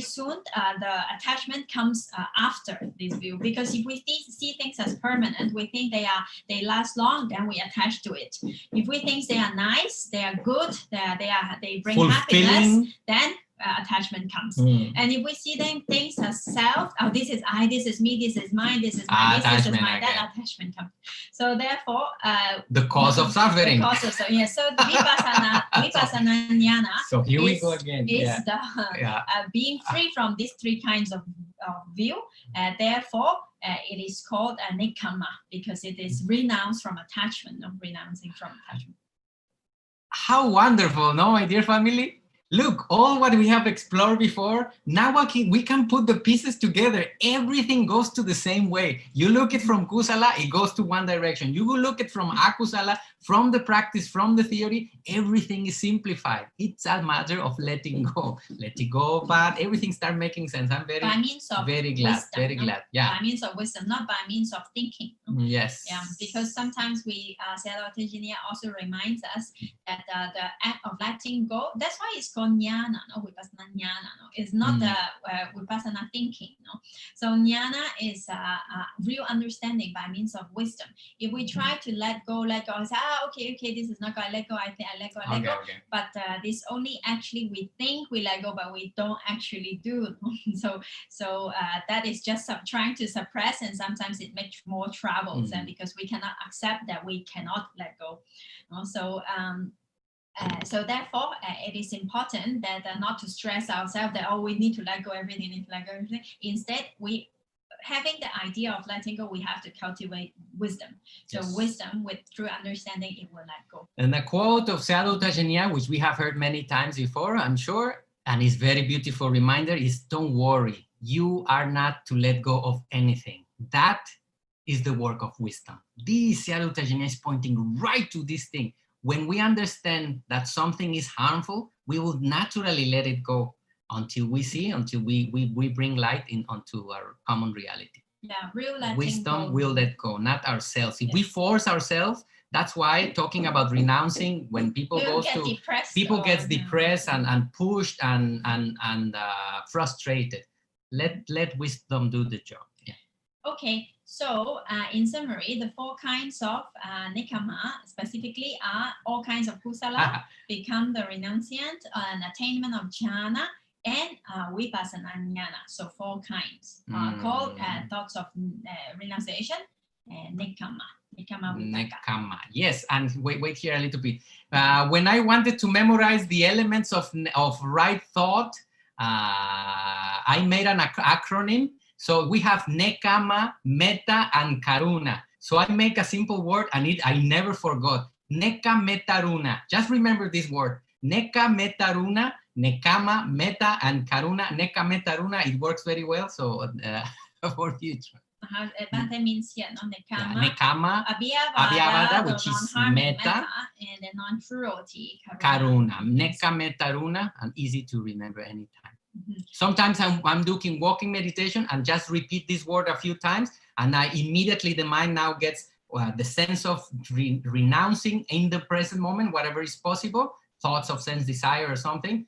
soon the attachment comes after this view. Because if we see things as permanent, we think they last long, then we attach to it. If we think they are nice, they are good, they bring happiness, then attachment comes. And if we see things as self, this is I, this is me, this is mine, this is mine, this is mine, that attachment comes. So therefore, the cause of suffering. So the vipassana jnana. So here we go again. Is being free from these three kinds of view. Therefore, it is called a nekkhamma, because it is renounced from attachment, renouncing from attachment. How wonderful, no, my dear family? Look, all what we have explored before, now we can put the pieces together. Everything goes to the same way. You look it from kusala, it goes to one direction. You will look it from akusala, from the practice, from the theory, everything is simplified. It's a matter of letting go. Let it go, but everything start making sense. I'm very glad. Yeah. By means of wisdom, not by means of thinking. Yes. Yeah, because sometimes Sayadaw Tejaniya also reminds us that the act of letting go, that's why it's called jnana, vipassana jnana. It's not the vipassana thinking. So jnana is real understanding by means of wisdom. If we try to let go, say, okay, this is not going to let go, I think I let go, I let go. Okay. But this only actually we think we let go, but we don't actually do. So that is just trying to suppress, and sometimes it makes more troubles, and because we cannot accept that we cannot let go. So therefore, it is important that not to stress ourselves that, we need to let go everything, Instead, having the idea of letting go, we have to cultivate wisdom. So wisdom with true understanding, it will let go. And a quote of Sayadaw Tejaniya, which we have heard many times before, I'm sure, and it's very beautiful reminder, is don't worry. You are not to let go of anything. That is the work of wisdom. This Sayadaw Tejaniya is pointing right to this thing. When we understand that something is harmful, we will naturally let it go until we bring light onto our common reality. Yeah, real letting wisdom will let go, not ourselves. If we force ourselves, that's why talking about renouncing, when people get depressed and pushed and frustrated. let wisdom do the job. Yeah. Okay, so in summary, the 4 kinds of nekkhamma specifically are all kinds of kusala, become the renunciant, and attainment of jhana, and vipassana jnana. So 4 kinds called thoughts of renunciation and nekkhamma. Nekkhamma. Yes, and wait here a little bit. When I wanted to memorize the elements of right thought, I made an acronym. So we have nekkhamma, metta, and karuna. So I make a simple word, and I never forgot. Nekka, metta, runa. Just remember this word. Nekka, metta, runa, nekkhamma, metta, and karuna. Nekka, metta, runa. It works very well. So for future. That means no? Nekkhamma, Abhidhamma, which is metta, and the non-cruelty, karuna. Nekka, metta, runa, and easy to remember anytime. Sometimes I'm doing walking meditation and just repeat this word a few times, and I immediately, the mind now gets the sense of renouncing in the present moment, whatever is possible, thoughts of sense desire or something,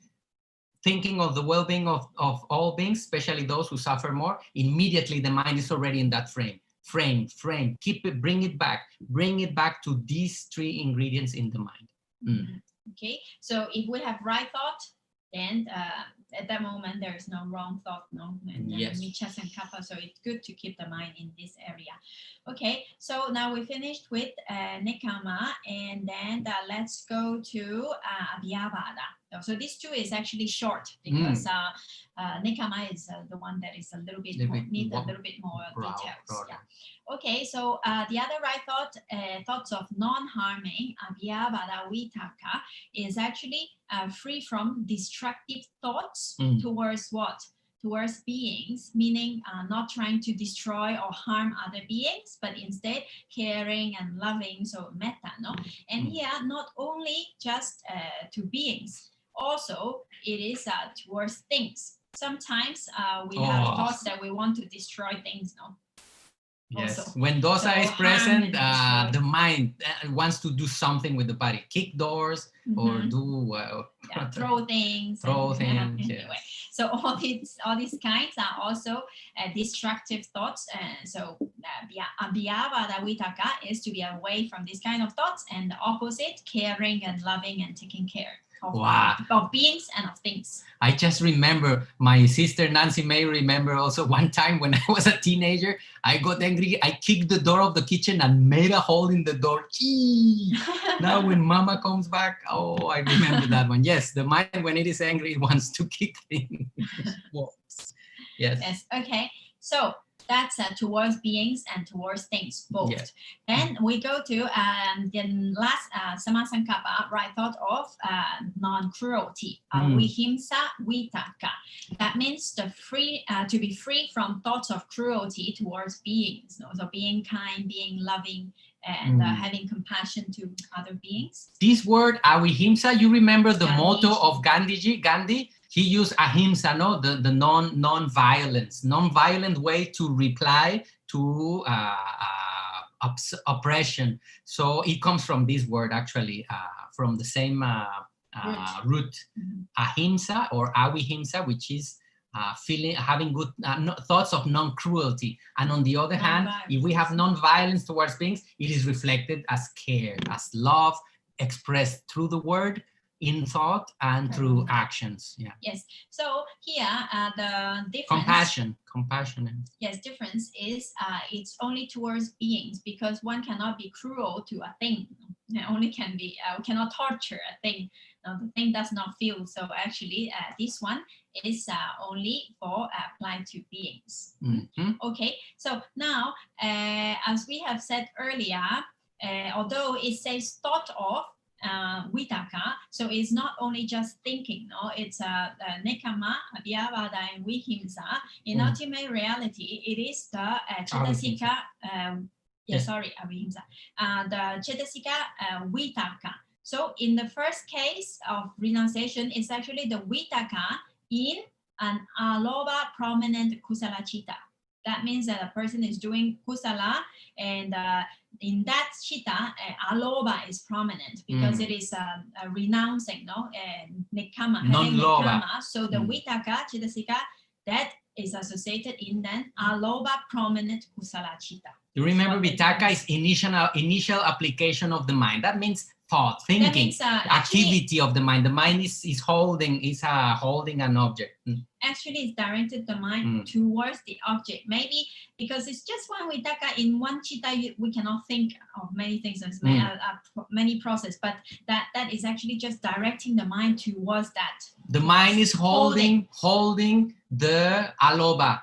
thinking of the well-being of all beings, especially those who suffer more. Immediately the mind is already in that frame, keep it, bring it back to these 3 ingredients in the mind. Okay, so if we have right thought, then at that moment there is no wrong thought, and yes. Miccha Sankappa, so it's good to keep the mind in this area. Okay, so now we finished with nekkhamma, and then let's go to Abhidhamma. So these 2 is actually short because nekkhamma is the one that is a little bit more, need a little bit more details. Yeah. Okay, so the other right thought, thoughts of non-harming, Abhidhamma vitakka, is actually free from destructive thoughts towards what? Towards beings, meaning not trying to destroy or harm other beings, but instead caring and loving, so metta, no? And here, not only just to beings, also it is towards things. Sometimes we have thoughts that we want to destroy things, no? Yes, Also. when dosa So is present, the mind wants to do something with the body, kick doors or do throw things. Anyway, yes. So all these kinds are also destructive thoughts. So Abhidhamma vitakka is to be away from this kind of thoughts, and the opposite, caring and loving and taking care of beings and of things. I just remember my sister Nancy May remember also one time when I was a teenager, I got angry. I kicked the door of the kitchen and made a hole in the door. Gee! Now when mama comes back, I remember that one. Yes, the mind when it is angry, it wants to kick things. Yes. Yes. Okay. So that's towards beings and towards things, both. Yes. Then we go to the last Samasankappa, right thought of non-cruelty, vihimsa vitakka. That means to be free from thoughts of cruelty towards beings. So being kind, being loving, and having compassion to other beings. This word avihimsa, you remember the motto of Gandhi? He used ahimsa, no, the non-violence, non-violent way to reply to oppression. So it comes from this word, actually, from the same root, ahimsa or avihimsa, which is having good thoughts of non-cruelty. And on the other hand, if we have non-violence towards beings, it is reflected as care, as love, expressed through the word, in thought and through actions. Yeah. Yes. So here the difference. Compassion. Yes, difference is it's only towards beings, because one cannot be cruel to a thing. Only can be cannot torture a thing. The thing does not feel. So actually, this one is only for applied to beings. Okay. So now, as we have said earlier, although it says thought of vitakka, so it's not only just thinking, no, it's nekkhamma, Abhidhamma, and vihimsa. In ultimate reality, it is the cetasika, avihimsa, the cetasika vitakka. So in the first case of renunciation, it's actually the vitakka in an alobha prominent kusala chitta. That means that a person is doing kusala, and in that chitta, alobha is prominent because it is renouncing, no, nekkhamma, non-lobha. So the vitakka, cetasika, that is associated in then alobha prominent kusala chitta. You remember Vitakka is initial application of the mind. That means thought, thinking, means, activity of the mind. The mind is holding an object. Actually, it's directed the mind towards the object. Maybe because it's just one Vitakka, in one chitta, we cannot think of many things, many processes, but that is actually just directing the mind towards that. The mind is holding the alobha,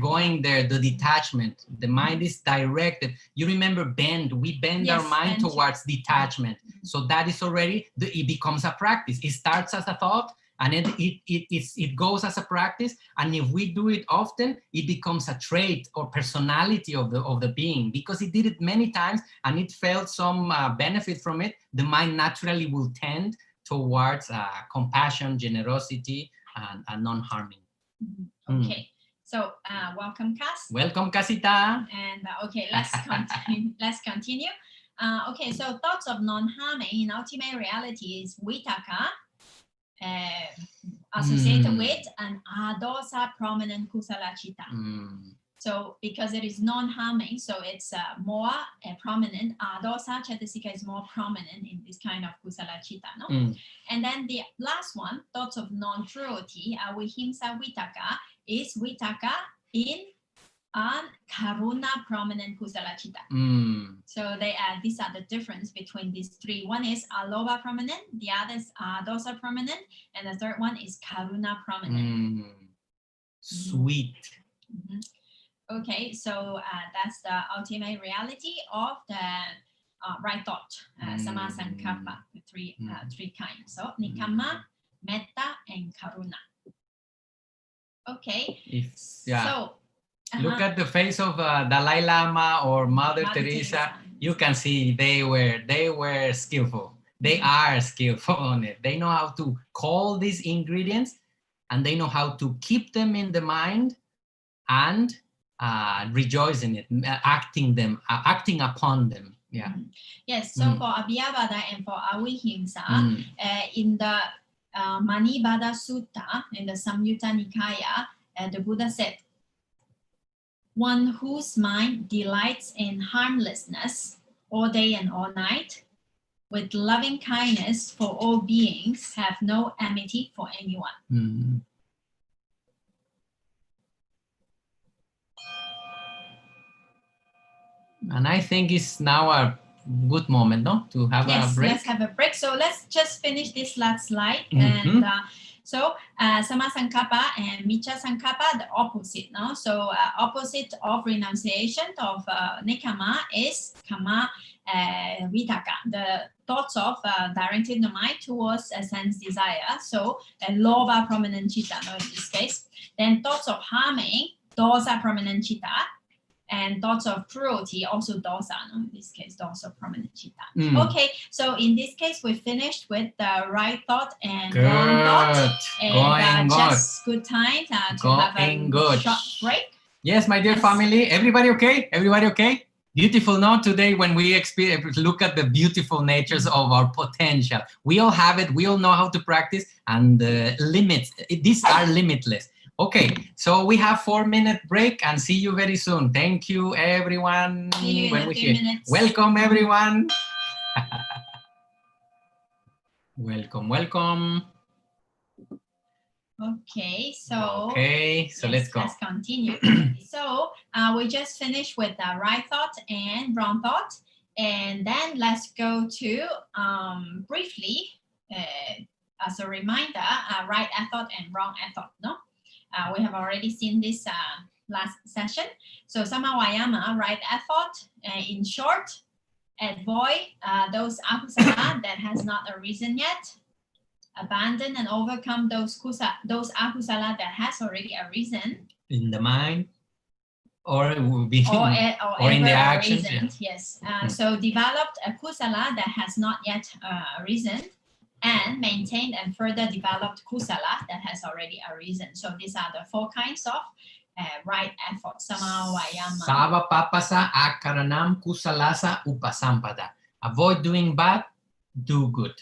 going there, the detachment. The mind is directed. You remember we bend our mind towards detachment. So that is already, it becomes a practice. It starts as a thought, and it goes as a practice. And if we do it often, it becomes a trait or personality of the being. Because it did it many times and it felt some benefit from it, the mind naturally will tend towards compassion, generosity, and non-harming. Okay, so welcome, Cass. Welcome, Casita. And okay, let's continue. Okay, so thoughts of non-harming in ultimate reality is Vitakka, associated with an adosa prominent kusala chitta. So because it is non-harming, so it's more prominent. Adosa chatasika is more prominent in this kind of kusala chitta, no? And then the last one, thoughts of non-cruelty, avihimsa Vitakka, is Vitakka in an karuna prominent kusala chitta. So these are the difference between these three. One is alobha prominent, the other is adosa prominent, and the third one is karuna prominent. Sweet. Okay, so that's the ultimate reality of the right thought, sama sankappa, the three kinds. So nikamma, metta, and karuna. Okay, so look at the face of Dalai Lama or Mother Teresa. You can see they were skillful. They are skillful on it. They know how to call these ingredients, and they know how to keep them in the mind and rejoice in it, acting upon them. Yeah. Yes. So for Abhidhamma and for Avihimsa, in the Manibhada Sutta in the Samyutta Nikaya, the Buddha said, "One whose mind delights in harmlessness all day and all night, with loving kindness for all beings, have no enmity for anyone." And I think it's now a good moment, no, to have a break. Let's have a break. So let's just finish this last slide. And so Sama Sankappa and Miccha Sankappa, the opposite, no? So opposite of renunciation of Nekama is Kama Vitakka, the thoughts of directing the mind towards a sense desire. So Lobha prominent chitta, no, in this case. Then thoughts of harming, Dosa prominent chitta. And thoughts of cruelty, also dosa, no? In this case, dosa prominent chitta. Okay, so in this case, we finished with the right thought and wrong thought. And just good time to have a short break. Yes, my dear family. Everybody okay? Everybody okay? Beautiful, no? Today, when we look at the beautiful natures of our potential. We all have it. We all know how to practice. And the limits, these are limitless. Okay, so we have 4-minute break and see you very soon. Thank you, everyone. See you in a few minutes. Welcome, everyone. Welcome. Okay, so let's go. Let's continue. So we just finished with the right thought and wrong thought, and then let's go to briefly as a reminder, right thought and wrong thought. No. We have already seen this last session. So Samavayama, right thought, in short, avoid those akusala that has not arisen yet, abandon and overcome those akusala that has already arisen in the mind, or it will be or in the actions. Yes. So developed a kusala that has not yet arisen, and maintained and further developed kusala that has already arisen. So these are the 4 kinds of right effort. Samavayama. Savapapasa akaranam kusalasa upasampada. Avoid doing bad, do good.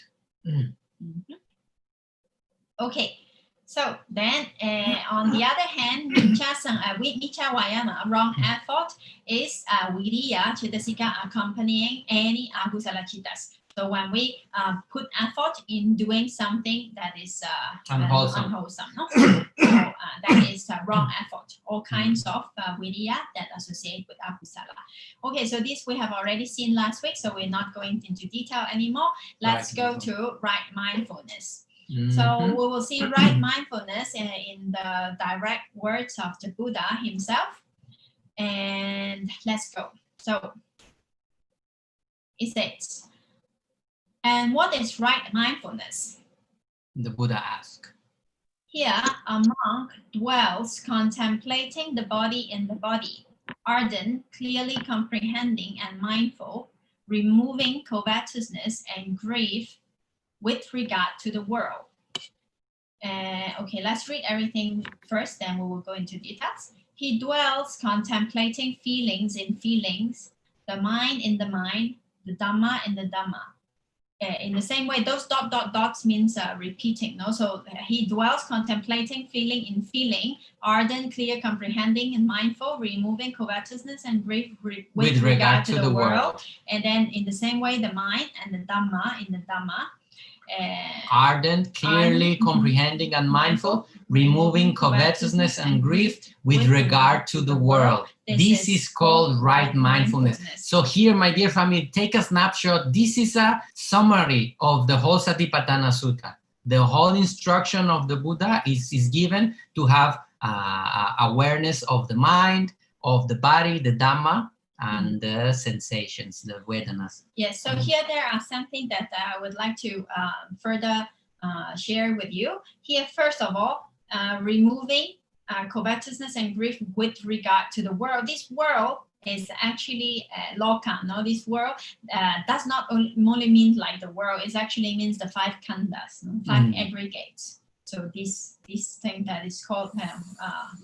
Okay. So then, on the other hand, Miccha Vayama, wrong effort, is Viriya, Chitasika, accompanying any Akusala Chittas. So when we put effort in doing something that is unwholesome, no? So that is wrong effort. All kinds of Viriya that associate with Akusala. Okay, so this we have already seen last week, so we're not going into detail anymore. Let's go to right mindfulness. So we will see right mindfulness in the direct words of the Buddha himself. And let's go. So it says, and what is right mindfulness? The Buddha asked. Here, a monk dwells contemplating the body in the body, ardent, clearly comprehending and mindful, removing covetousness and grief with regard to the world. Okay, let's read everything first, then we will go into details. He dwells contemplating feelings in feelings, the mind in the mind, the Dhamma in the Dhamma. In the same way, those dots means repeating. No? So he dwells contemplating feeling in feeling, ardent, clear, comprehending, and mindful, removing covetousness and grief with regard to the world. And then in the same way, the mind and the Dhamma in the Dhamma. Ardent, clearly comprehending and mindful, removing covetousness and grief with regard to the world. This is called right mindfulness. So here, my dear family, take a snapshot. This is a summary of the whole Satipatthana Sutta. The whole instruction of the Buddha is given to have awareness of the mind, of the body, the Dhamma, and the sensations, the Vedanas. Yes, so here there are something that I would like to further share with you. Here, first of all, removing covetousness and grief with regard to the world. This world is actually loka. No, this world does not only mean like the world. It actually means the five khandhas, no? Five aggregates. So this thing that is called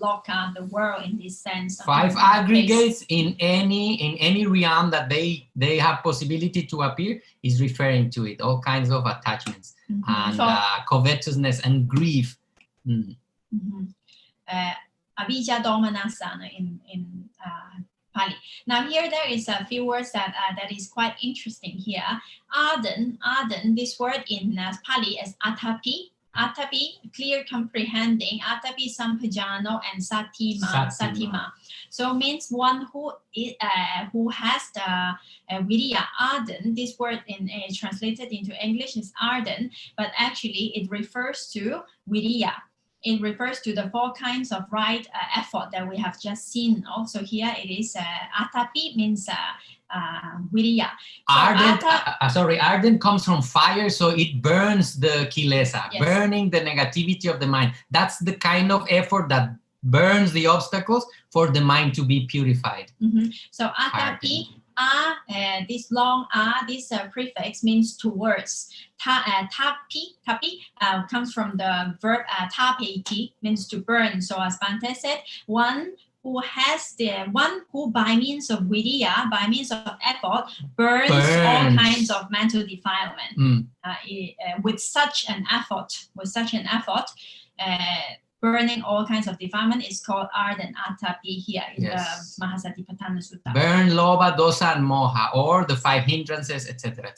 loka, the world in this sense. Five aggregates in any realm that they have possibility to appear is referring to it. All kinds of attachments and covetousness and grief. Abhidhamma in Pali. Now here there is a few words that is quite interesting here. Ardent, this word in Pali is atapi. Atapi, clear comprehending, atapi sampajano, and satima. So means one who has the viriya, ardent. This word translated into English is ardent, but actually it refers to viriya. It refers to the four kinds of right effort that we have just seen. Also here it is atapi means viriya. So ardent comes from fire, so it burns the kilesa, yes. Burning the negativity of the mind. That's the kind of effort that burns the obstacles for the mind to be purified. So atapi, this long this prefix means towards. Tapi comes from the verb tapeti, means to burn. So as Bhante said, one who by means of viriya, by means of effort, burns all kinds of mental defilement. With such an effort, burning all kinds of defilement is called ardent atapi here in the Mahasatipatthana Sutta. Burn lobha, dosa, and moha, or the five hindrances, etc.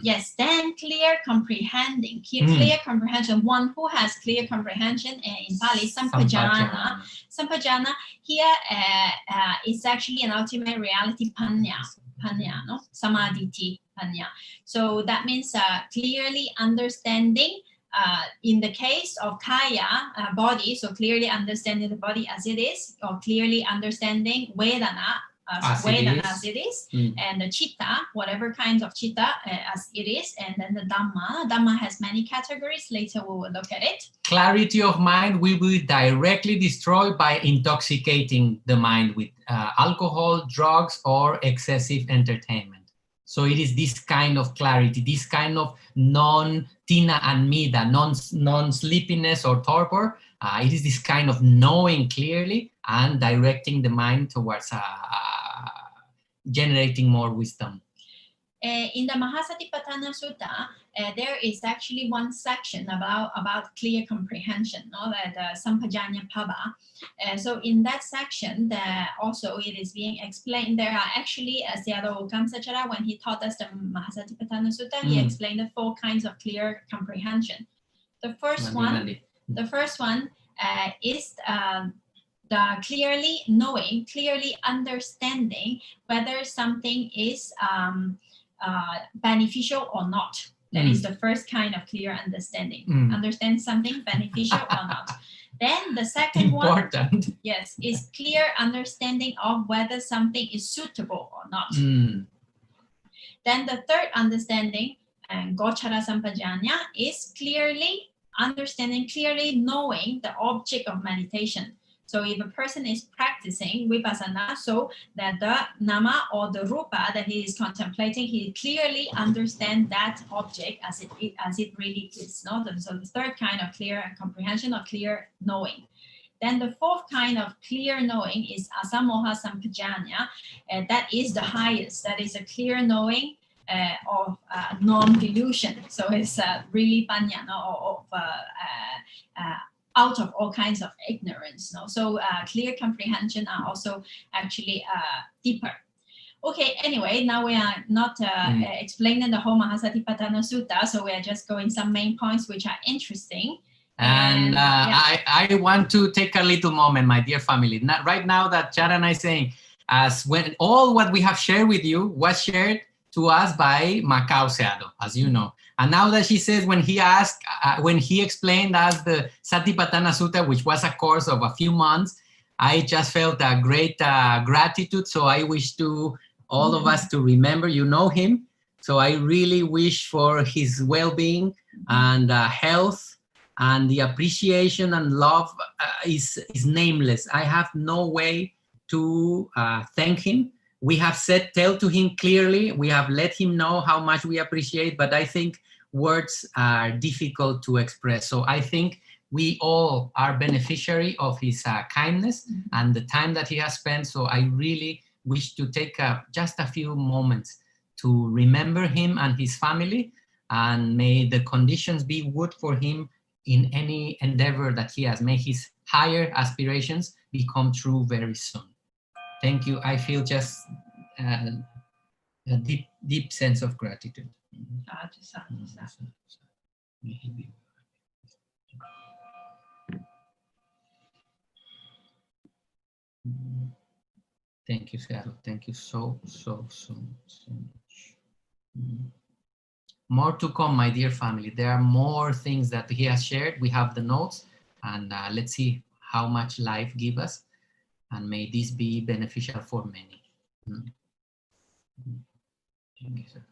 Yes, then clear comprehending. Clear comprehension. One who has clear comprehension in Pali, sampajana. Sampajana here is actually an ultimate reality panya, no? Samadhiti panya. So that means clearly understanding. In the case of kaya, body, so clearly understanding the body as it is, or clearly understanding Vedana as it is, and the chitta, whatever kinds of chitta as it is, and then the Dhamma. Dhamma has many categories. Later we will look at it. Clarity of mind will be directly destroyed by intoxicating the mind with alcohol, drugs, or excessive entertainment. So it is this kind of clarity, this kind of non-tina and mida, non-sleepiness or torpor. It is this kind of knowing clearly and directing the mind towards generating more wisdom. In the Mahasatipatthana Sutta, there is actually one section about clear comprehension, no? The Sampajanya Pava. So in that section, also it is being explained. There are actually, Sayadaw Kamsachara, when he taught us the Mahasatipatthana Sutta, he explained the 4 kinds of clear comprehension. The first one is the clearly knowing, clearly understanding whether something is beneficial or not. That is the first kind of clear understanding. Understand something beneficial or not. Then the second one, yes, is clear understanding of whether something is suitable or not. Then the third understanding, and Gochara Sampajanya, is clearly understanding, clearly knowing the object of meditation. So if a person is practicing vipassana, so that the nama or the rupa that he is contemplating, he clearly understands that object as it really is. No? So the third kind of clear comprehension or clear knowing. Then the fourth kind of clear knowing is asamoha sampajanya. That is the highest. That is a clear knowing of non-delusion. So it's really panya, no? Out of all kinds of ignorance. No? So clear comprehension are also actually deeper. Okay, anyway, now we are not explaining the whole Mahasatipatthana Sutta, so we are just going some main points which are interesting. And I want to take a little moment, my dear family. Right now that Charana is saying, as when all what we have shared with you was shared to us by Macau Sayadaw, as you know. And now that she says, when he explained us the Satipatthana Sutta, which was a course of a few months, I just felt a great gratitude. So I wish to all of us to remember, you know him. So I really wish for his well-being and health, and the appreciation and love is nameless. I have no way to thank him. We have tell to him clearly, we have let him know how much we appreciate, but I think words are difficult to express. So I think we all are beneficiary of his kindness and the time that he has spent. So I really wish to take just a few moments to remember him and his family, and may the conditions be good for him in any endeavor that he has. May his higher aspirations become true very soon. Thank you. I feel just a deep sense of gratitude. Thank you, Sayadaw. Thank you so much. More to come, my dear family. There are more things that he has shared. We have the notes, and let's see how much life gives us. And may this be beneficial for many. Thank you, sir.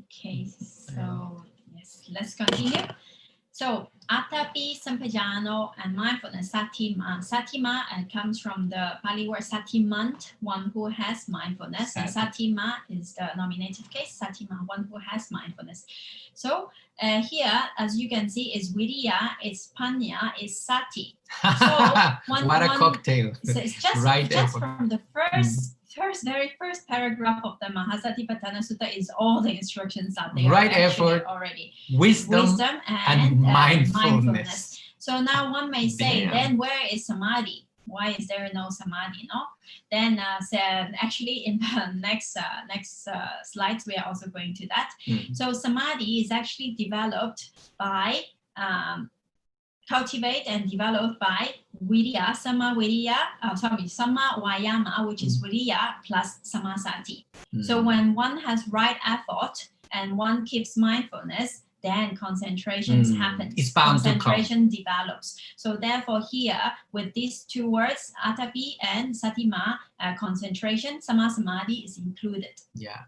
Okay, so yes, let's continue. So atapi sampajano and mindfulness, satima. Satima comes from the Pali word satimant, one who has mindfulness. And satima is the nominative case, satima, one who has mindfulness. So here, as you can see, is viriya, is panya, is sati. So what a cocktail. It's just from the very first paragraph of the Mahasatipatthana Sutta is all the instructions out there. Right effort already. Wisdom and mindfulness. So now one may say, then where is samadhi? Why is there no samadhi? No. Then actually in the next slides we are also going to that. So samadhi is actually developed by cultivate and developed by viriya, sama vayama, which is viriya plus samasati. So when one has right effort and one keeps mindfulness, then concentrations happen. Concentration develops. So therefore here, with these two words, atapi and satima, concentration, samadhi is included. Yeah.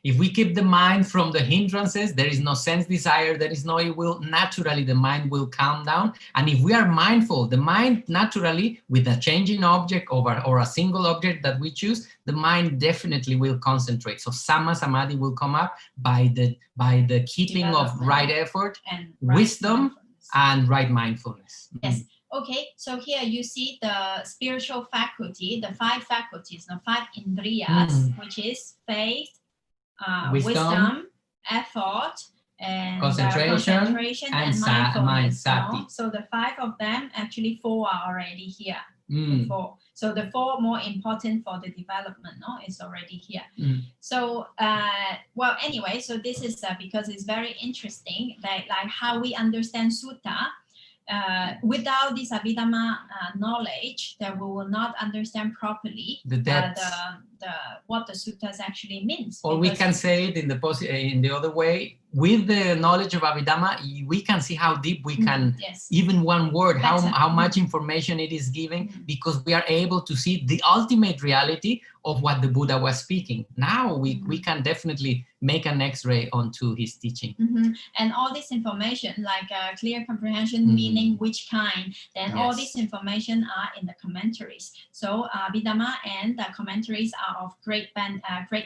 If we keep the mind from the hindrances, there is no sense desire, there is no will, naturally the mind will calm down. And if we are mindful, the mind naturally, with a changing object or a single object that we choose, the mind definitely will concentrate. So samadhi will come up by the keeping of right effort, and wisdom, and right mindfulness. Yes. Okay, so here you see the spiritual faculty, the 5 faculties, the 5 indriyas, which is faith, wisdom, effort, and concentration and mindfulness. No? So the 5 of them, actually 4 are already here. The 4. So the 4 more important for the development, no, is already here. So well, anyway, so this is because it's very interesting that like how we understand sutta. Without this Abhidhamma knowledge, that we will not understand properly what the suttas actually means. Or we can say it in the other way. With the knowledge of Abhidhamma, we can see how deep we can, even one word, how much information it is giving, because we are able to see the ultimate reality of what the Buddha was speaking. Now we can definitely make an X-ray onto his teaching. And all this information, like clear comprehension, meaning, which kind, then all this information are in the commentaries. So Abhidhamma and the commentaries are of great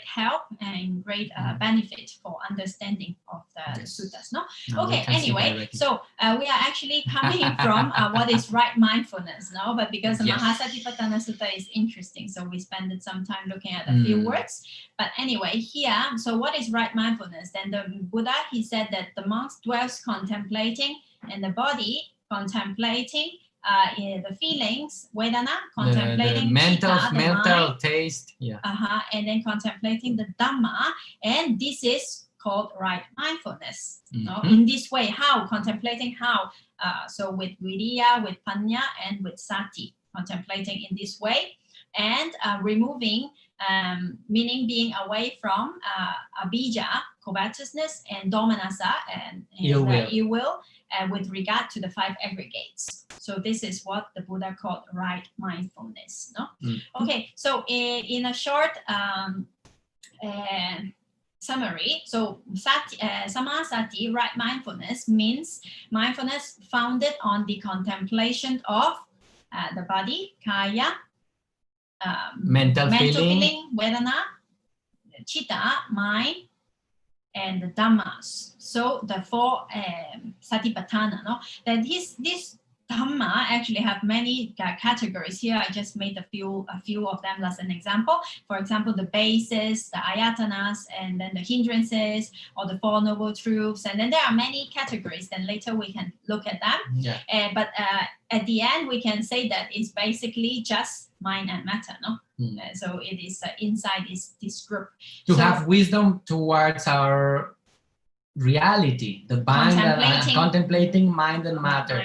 help and great benefit for understanding of the suttas. No? Okay, anyway, so we are actually coming from what is right mindfulness, no? But because Mahasatipatthana Sutta is interesting, so we spent some time looking at a few words. But anyway, here, so what is right mindfulness? Then the Buddha, he said that the monks dwells contemplating, and the body contemplating the feelings, Vedana, contemplating the chitta, mental taste, and then contemplating the Dhamma, and this is called right mindfulness. No? In this way, how? Contemplating how? So with Viriya, with Panya, and with Sati, contemplating in this way, and removing, meaning being away from abhijja, covetousness, and domanassa, and ill will, with regard to the 5 aggregates. So this is what the Buddha called right mindfulness. No? Okay, so in a short summary, so samasati, right mindfulness, means mindfulness founded on the contemplation of the body, kaya, mental feeling, vedana, chitta, mind, and the dhammas. So the 4 satipatthana, no? That this Dhamma actually have many categories. Here I just made a few of them as an example. For example, the bases, the ayatanas, and then the hindrances, or the 4 noble truths. And then there are many categories. Then later we can look at them. But at the end, we can say that it's basically just mind and matter, no? So it is inside this group. To have wisdom towards our reality, the mind, contemplating mind and matter,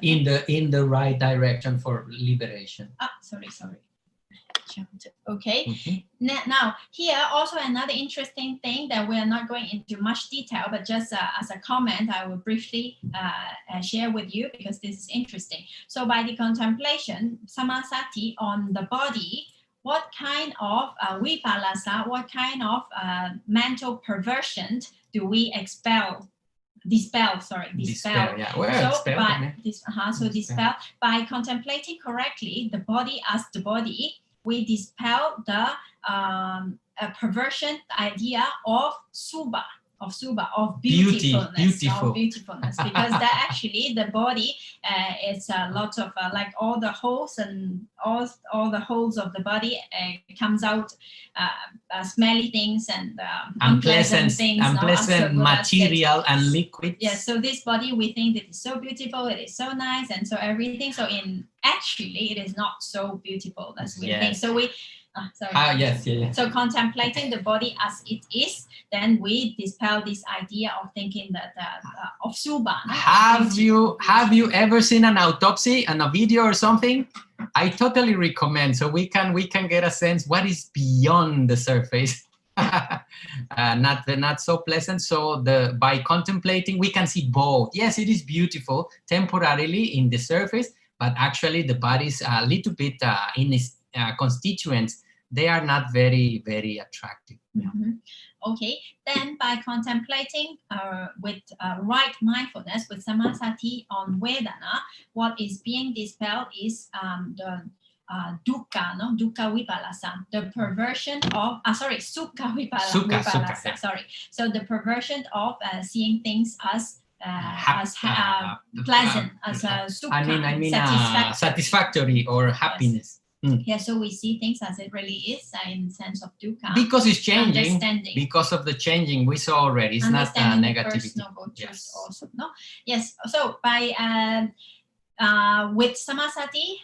in the right direction for liberation. Sorry. Okay. Now here also another interesting thing that we are not going into much detail, but just as a comment, I will briefly share with you, because this is interesting. So by the contemplation, samasati, on the body, what kind of vipallasa, what kind of mental perversion do we dispel. Dispel. Dispel by contemplating correctly the body as the body. We dispel the perversion idea of subha, of beautifulness, because that actually the body is a lot of like all the holes and all the holes of the body comes out smelly things and unpleasant things, unpleasant material and liquid. Yes, so this body we think that is so beautiful, it is so nice, and so everything. So actually it is not so beautiful as we think. So we So contemplating the body as it is, then we dispel this idea of thinking that of subha. Have you ever seen an autopsy and a video or something? I totally recommend, so we can get a sense what is beyond the surface. Not so pleasant. So by contemplating, we can see both. Yes, it is beautiful temporarily in the surface, but actually the body's a little bit in its constituents, they are not very, very attractive. Okay, then by contemplating with right mindfulness, with samasati on Vedana, what is being dispelled is the dukkha, dukkha vipallasa, the perversion of, sukha vipallasa, sorry. So the perversion of seeing things as pleasant, as a sukha, satisfactory or happiness. Yes. Yeah, so we see things as it really is in the sense of dukkha. Because it's changing. Because of the changing we saw already. It's not negativity. Yes. Also, no? Yes. So by with samasati,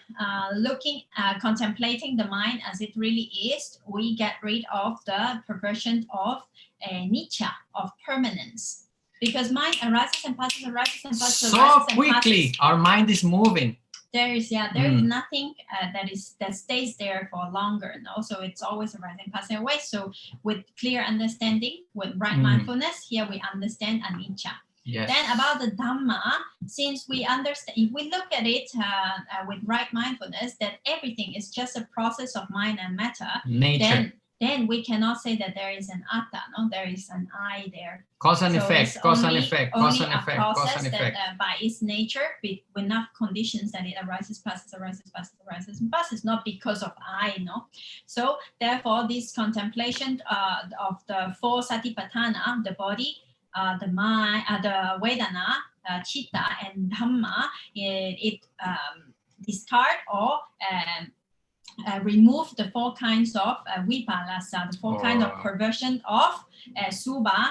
contemplating the mind as it really is, we get rid of the perversion of anicca, of permanence. Because mind arises and passes, arises and passes. So quickly, our mind is moving. There is nothing that stays there for longer. No, so it's always arising, passing away. So with clear understanding, with right mindfulness, here we understand anicca. Yes. Then about the Dhamma, since we understand, if we look at it with right mindfulness, that everything is just a process of mind and matter. Nature. Then we cannot say that there is an atta, no, there is an I there. Cause and effect, cause and effect, cause and effect, cause and effect. That by its nature, with enough conditions, that it arises, passes, arises, passes, arises, and passes, not because of I, no. So therefore, this contemplation of the four satipatthana, the body, the mind, the Vedana, Chitta, and Dhamma, it discard or remove the four kinds of vipallasa, the four kinds of perversion of subha,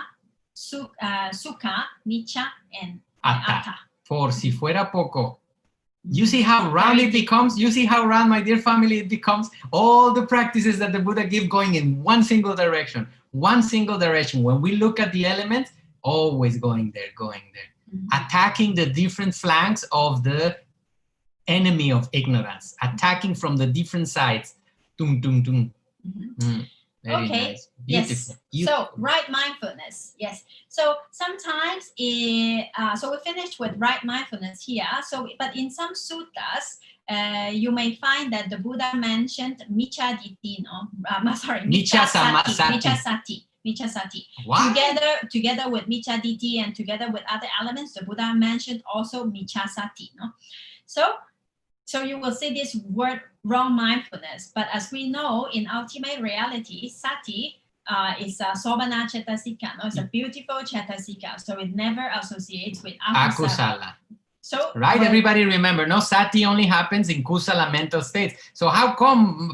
sukha, nicca, and atta. For si fuera poco. You see how round it becomes? You see how round, my dear family, it becomes? All the practices that the Buddha gave going in one single direction. One single direction. When we look at the elements, always going there. Attacking the different flanks of the enemy of ignorance, attacking from the different sides. Very nice. Beautiful. Yes. So right mindfulness. Yes. So sometimes, so we finished with right mindfulness here. So, but in some suttas, you may find that the Buddha mentioned micca ditti, micca sati. Together with micca ditti and together with other elements, the Buddha mentioned also micca sati. No? So you will see this word wrong mindfulness. But as we know, in ultimate reality, sati is a sobhana cetasika. No? It's a beautiful cetasika. So it never associates with akusala. So, right, everybody remember, no, sati only happens in kusala mental states. So how come,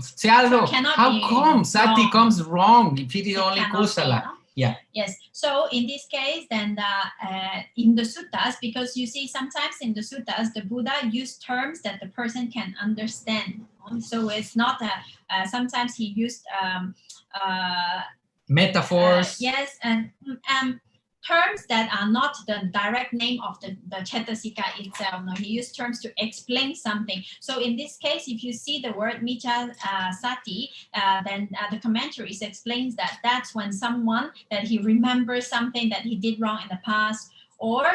how come sati comes wrong if it is only kusala? No? Yeah. Yes. So in this case, then in the suttas, because you see sometimes in the suttas, the Buddha used terms that the person can understand. So it's not sometimes he used metaphors. Yes, and terms that are not the direct name of the cetasika itself. No, he used terms to explain something. So in this case, if you see the word micca sati, then the commentaries explains that that's when someone that he remembers something that he did wrong in the past, or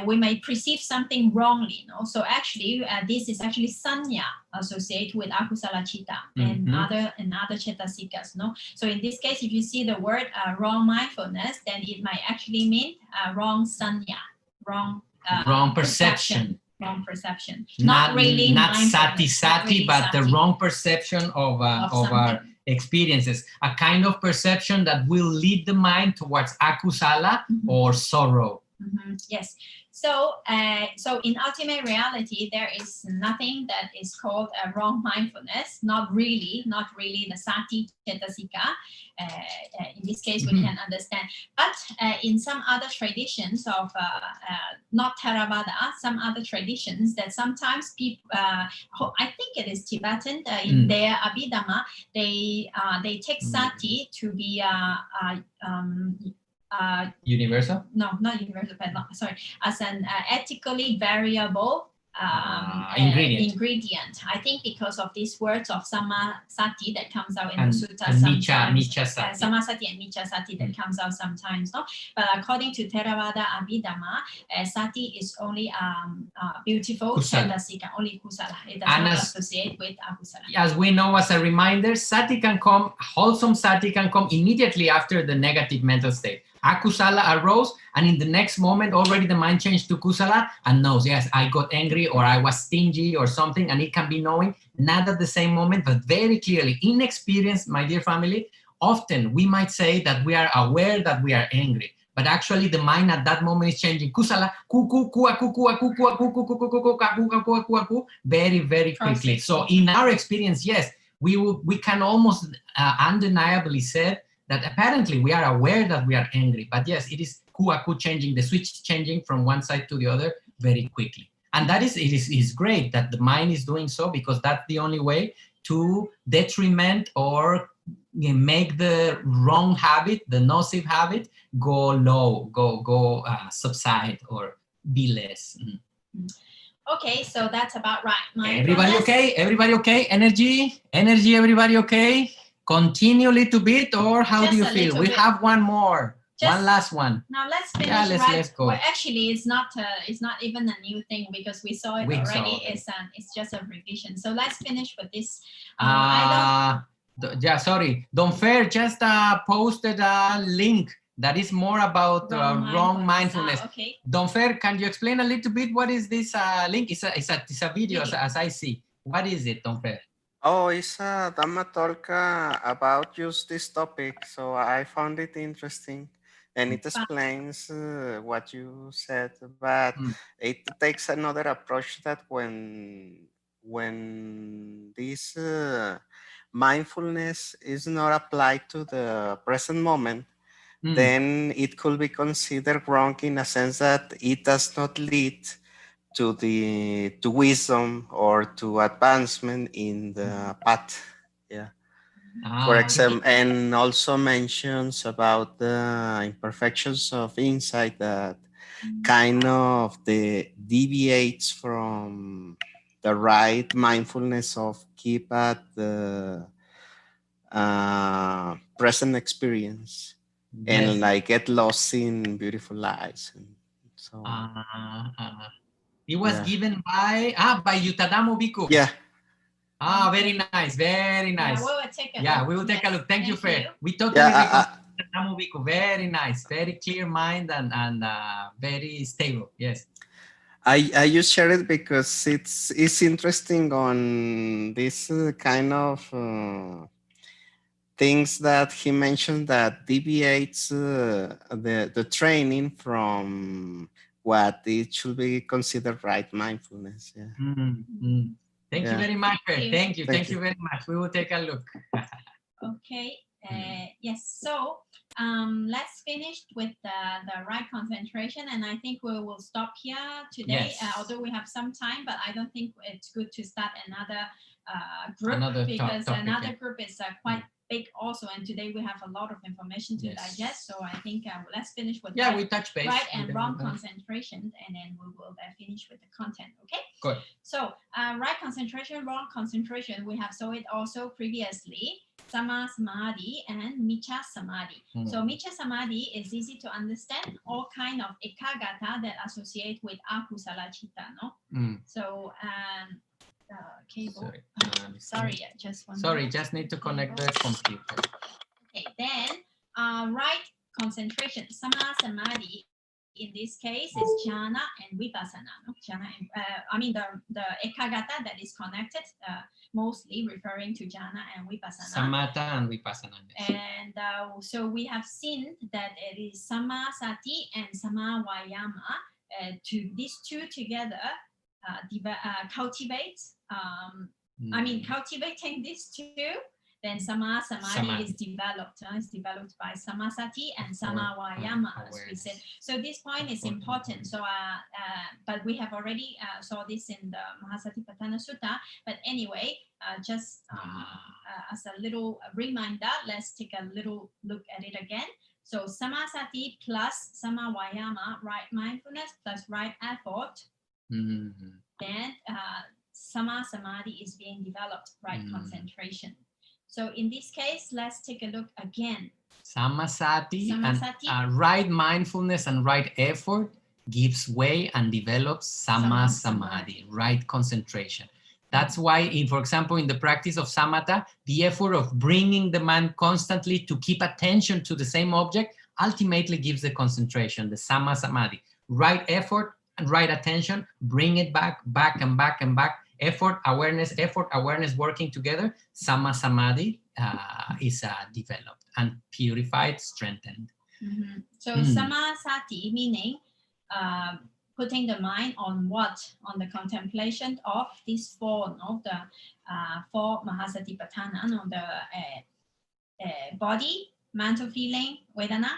we may perceive something wrongly. No? So actually, this is actually sanya associated with akusala chitta and other cetasikas. No? So in this case, if you see the word wrong mindfulness, then it might actually mean wrong sanya, wrong perception. Wrong perception. Not really not sati, but the wrong perception of our experiences. A kind of perception that will lead the mind towards akusala or sorrow. Yes. So, so in ultimate reality, there is nothing that is called a wrong mindfulness. Not really the sati cetasika. In this case, we can understand. But in some other traditions of not Theravada, some other traditions that sometimes people, I think it is Tibetan, in their Abhidhamma, they take sati to be universal? No, not universal, but sorry, as an ethically variable ingredient. I think because of these words of samasati that comes out in the sutta sometimes. Samasati and micca sati that comes out sometimes. No? But according to Theravada Abhidhamma, sati is only beautiful cetasika, only kusala. It does not associate with akusala. As we know, as a reminder, sati can come, wholesome sati can come immediately after the negative mental state. Akusala arose, and in the next moment, already the mind changed to kusala and knows, yes, I got angry or I was stingy or something, and it can be knowing, not at the same moment, but very clearly. In experience, my dear family, often we might say that we are aware that we are angry, but actually the mind at that moment is changing. Kusala, very, very quickly. So in our experience, yes, we can almost undeniably say that apparently we are aware that we are angry, but yes, it is ku changing, the switch changing from one side to the other very quickly. And that is great that the mind is doing so, because that's the only way to detriment or make the wrong habit, the nocive habit, go low, go subside or be less. Okay, so that's about right. Everybody okay? Everybody okay? Energy? Everybody okay? Continue a little bit, or how do you feel? We have one more. One last one. Now let's finish. Yeah, let's go. Well, actually, it's not even a new thing, because we saw it already. It's just a revision. So let's finish with this. Yeah, sorry. Don't Fair just posted a link that is more about wrong mindfulness. Okay. Don't Fair, can you explain a little bit what is this link? It's a video, as I see. What is it, Don't Fair? Oh, it's a Dhamma talk about just this topic. So I found it interesting. And it explains what you said, but it takes another approach, that when this mindfulness is not applied to the present moment, then it could be considered wrong, in a sense that it does not lead to wisdom or to advancement in the path. Yeah. For example, and also mentions about the imperfections of insight that kind of deviates from the right mindfulness of keep at the present experience, and like get lost in beautiful lives. And so it was given by Yuttadhammo Bhikkhu. Yeah. Very nice, very nice. We will take a look. Thank you, Fair. We totally Yuttadhammo Bhikkhu. Very nice, very clear mind, and very stable. Yes. I just share it because it's interesting on this kind of things that he mentioned that deviates the training from what it should be considered right mindfulness. Yeah. Thank you very much, Fair. Thank you very much. We will take a look. Okay. Yes. So let's finish with the right concentration, and I think we will stop here today. Yes. Although we have some time, but I don't think it's good to start another group, because another group is quite big also, and today we have a lot of information to digest. So I think let's finish with we touch base right and wrong concentration, and then we will finish with the content. Okay. Good. So right concentration, wrong concentration, we have saw it also previously. Sama Samadhi and Miccha Samadhi. So Miccha Samadhi is easy to understand, all kind of ekagata that associate with akusala chitta, no? So cable. Sorry, just one. Sorry, just need to connect the computer. Okay, then right concentration, Sama Samadhi. In this case, is jhana and vipassana. No? Jhana and, I mean the ekagata that is connected, mostly referring to jhana and vipassana. Samatha and vipassana. And so we have seen that it is sama sati and sama vayama. To these two together, cultivate. Cultivating these two, then sama samadhi is developed. It's developed by samasati and sama vayama, as we said. So this point is important. So, but we have already saw this in the Mahasatipatthana Sutta. But anyway, just as a little reminder, let's take a little look at it again. So samasati plus sama vayama, right mindfulness plus right effort. Then sama samadhi is being developed, right concentration. So in this case, let's take a look again. Samasati and right mindfulness and right effort gives way and develops sama samadhi, right concentration. That's why, for example, in the practice of samatha, the effort of bringing the mind constantly to keep attention to the same object ultimately gives the concentration, the sama samadhi. Right effort and right attention, bring it back and back and back. Effort, awareness, working together, sama samadhi is developed and purified, strengthened. So samasati meaning putting the mind on what? On the contemplation of these four, the four Mahasatipatthana, the body, mental feeling, Vedana,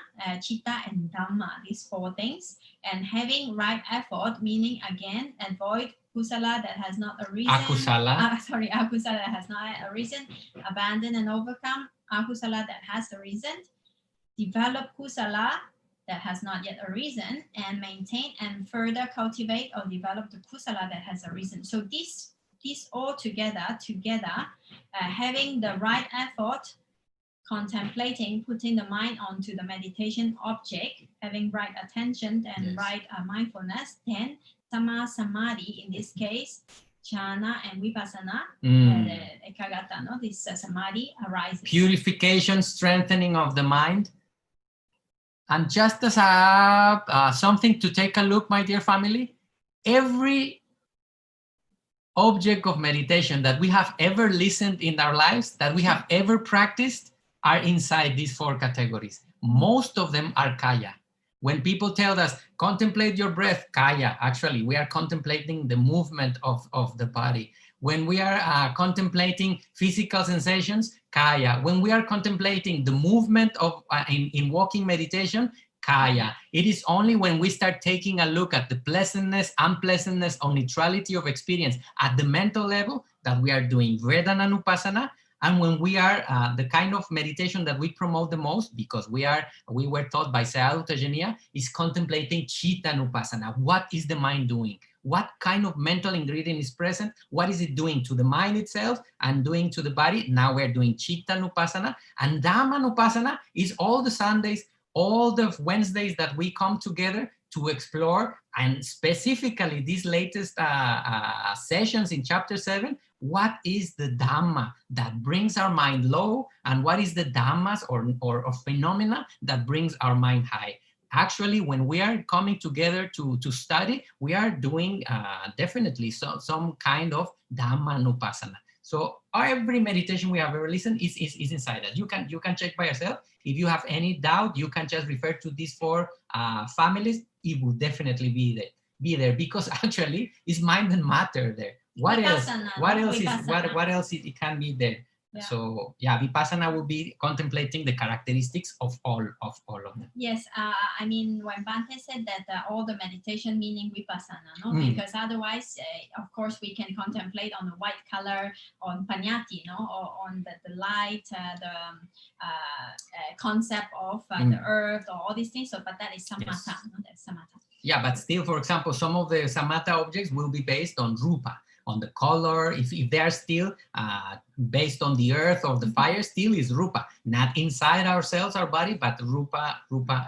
Chitta, and Dhamma, these four things. And having right effort, meaning again, avoid kusala that has not a reason. Akusala. Akusala that has not a reason. Abandon and overcome akusala that has a reason. Develop kusala that has not yet a reason, and maintain and further cultivate or develop the kusala that has a reason. So these all together, having the right effort, contemplating, putting the mind onto the meditation object, having right attention and right mindfulness, then sama samadhi, in this case, jhana and vipassana, ekagata, this samadhi arises. Purification, strengthening of the mind. And just as a something to take a look, my dear family, every object of meditation that we have ever listened in our lives, that we have ever practiced, are inside these four categories. Most of them are kaya. When people tell us, contemplate your breath, kaya, actually, we are contemplating the movement of the body. When we are contemplating physical sensations, kaya. When we are contemplating the movement of in walking meditation, kaya. It is only when we start taking a look at the pleasantness, unpleasantness, or neutrality of experience at the mental level that we are doing Vedananupassana. And when we are the kind of meditation that we promote the most, because we were taught by Sayadaw Tejaniya, is contemplating Chittanupassana. What is the mind doing? What kind of mental ingredient is present? What is it doing to the mind itself and doing to the body? Now we're doing Chittanupassana. And Dhammanupassana is all the Sundays, all the Wednesdays that we come together to explore, and specifically these latest sessions in chapter 7, what is the Dhamma that brings our mind low, and what is the Dhammas or phenomena that brings our mind high. Actually, when we are coming together to study, we are doing definitely some kind of Dhammanupassana. So every meditation we have ever listened is inside that. You can check by yourself. If you have any doubt, you can just refer to these four families. It will definitely be there because actually it's mind and matter there. What else? What else it can be there? Yeah. So yeah, vipassana will be contemplating the characteristics of all of them. Yes, I mean when Bhante said that all the meditation meaning vipassana, because otherwise, of course, we can contemplate on the white color, on panyati, or on the light, the concept of the earth, or all these things. So, but that is samatha. Yes. That's samatha. Yeah, but still, for example, some of the samatha objects will be based on rupa, on the color. If they are still based on the earth or the fire, still is rupa, not inside ourselves, our body, but rupa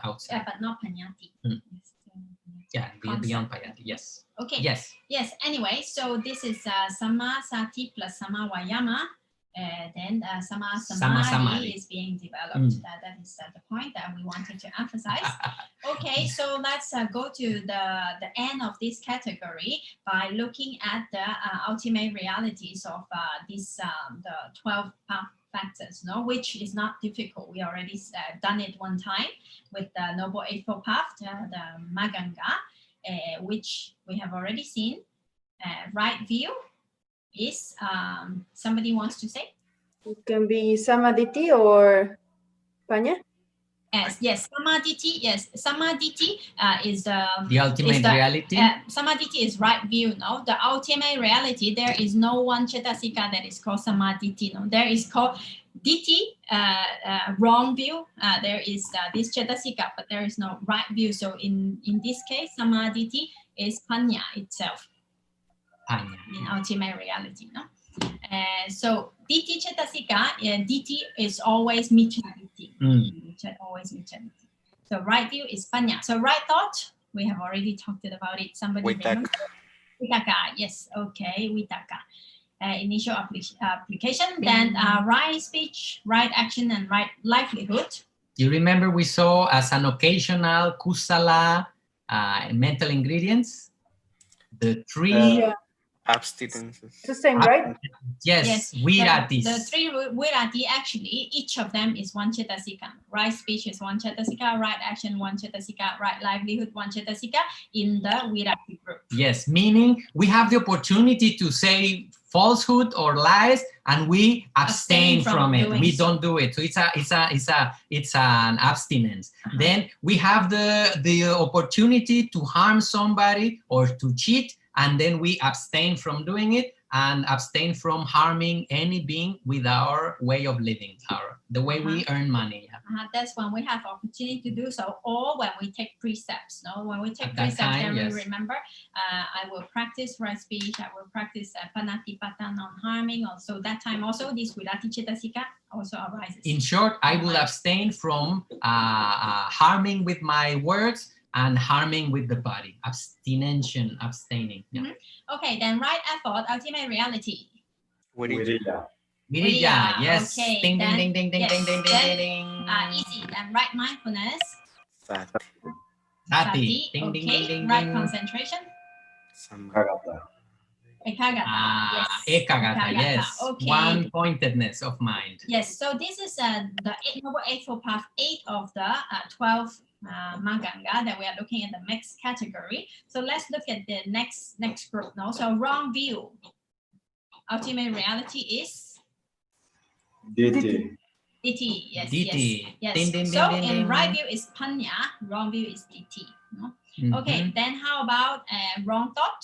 outside. Yeah, but not panyati. Yeah, beyond panyati. Yes. Okay. Yes. Yes. Anyway, so this is sama sati plus sama vayama. Then sama samadhi is being developed. That is the point that we wanted to emphasize. Okay, so let's go to the end of this category by looking at the ultimate realities of these the 12 factors, which is not difficult. We already done it one time with the Noble Eightfold Path, the Maggaṅga, which we have already seen. Right view is somebody wants to say? It can be samadhi or panya. Yes, samadhi. Yes, samadhi is the ultimate reality. Samadhi is right view. No, the ultimate reality. There is no one cetasika that is called samadhi. No, there is called ditti, wrong view. There is this cetasika, but there is no right view. So in this case, samadhi is panya itself. In ultimate reality, no. So ditti cetasika, ditti is always miccha ditti. Always miccha ditti. So right view is panya. So right thought, we have already talked about it. Somebody remember? Vitakka. Yes. Okay. Vitakka. Initial application. Then right speech, right action, and right livelihood. You remember we saw as an occasional kusala mental ingredients, the three Abstinences. It's the same, right? Yes, viratis. The three virati, actually, each of them is one cetasika. Right speech is one cetasika, right action one cetasika, right livelihood one cetasika in the virati group. Yes, meaning we have the opportunity to say falsehood or lies, and we abstain from it. We don't do it. So it's an abstinence. Then we have the opportunity to harm somebody or to cheat, and then we abstain from doing it and abstain from harming any being with our way of living, the way we earn money. That's when we have opportunity to do so, or when we take precepts. No, when we take precepts, time, then we remember, I will practice right speech. I will practice panatipata, non-harming. Also, that time also this virati cetasika also arises. In short, I will abstain from harming with my words and harming with the body. Abstination, abstaining. Yeah. Okay, then right effort, ultimate reality. Virya. Virya, yes. Okay, Ding, then, ding, ding, ding, yes, ding, ding, ding, then, ding, ding. Easy. Then right mindfulness. Sati. Sati. Ding, Okay. ding, ding, ding, Right ding. concentration. Samagata. Ekagata. Yes. Ekagata, yes. Okay. One-pointedness of mind. Yes. So this is the Noble Eightfold Path 8 of the 12 Maggaṅga that we are looking at the next category. So let's look at the next group now. So wrong view. Ultimate reality is Ditthi. Ditthi. Yes. Ditthi. Yes. Ding, ding, So ding, ding, in ding. right view is Panya. Wrong view is Ditthi. No? Mhm. Okay. Then how about wrong thought?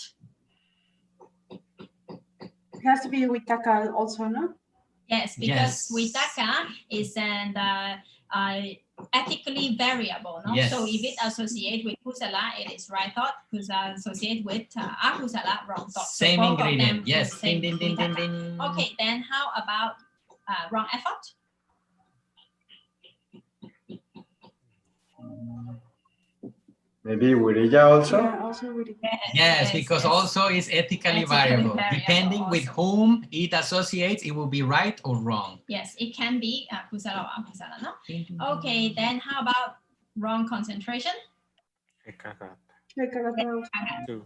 It has to be with Taka also, no? Yes, because Vitakka is an ethically variable. No? Yes. So if it associates with kusala, it is right thought. Kusala associate with akusala, wrong thought. Same so both ingredient. Of them Yes. same Ding, ding, ding, ding, Vitakka. ding. Okay, then how about wrong effort? Maybe Wirija also? Yeah, also with it. Yes, because also it's ethically variable. Depending with whom it associates, it will be right or wrong. Yes, it can be kusala or akusala. No. Okay, then how about wrong concentration? Ekagata. Ekagata. Two.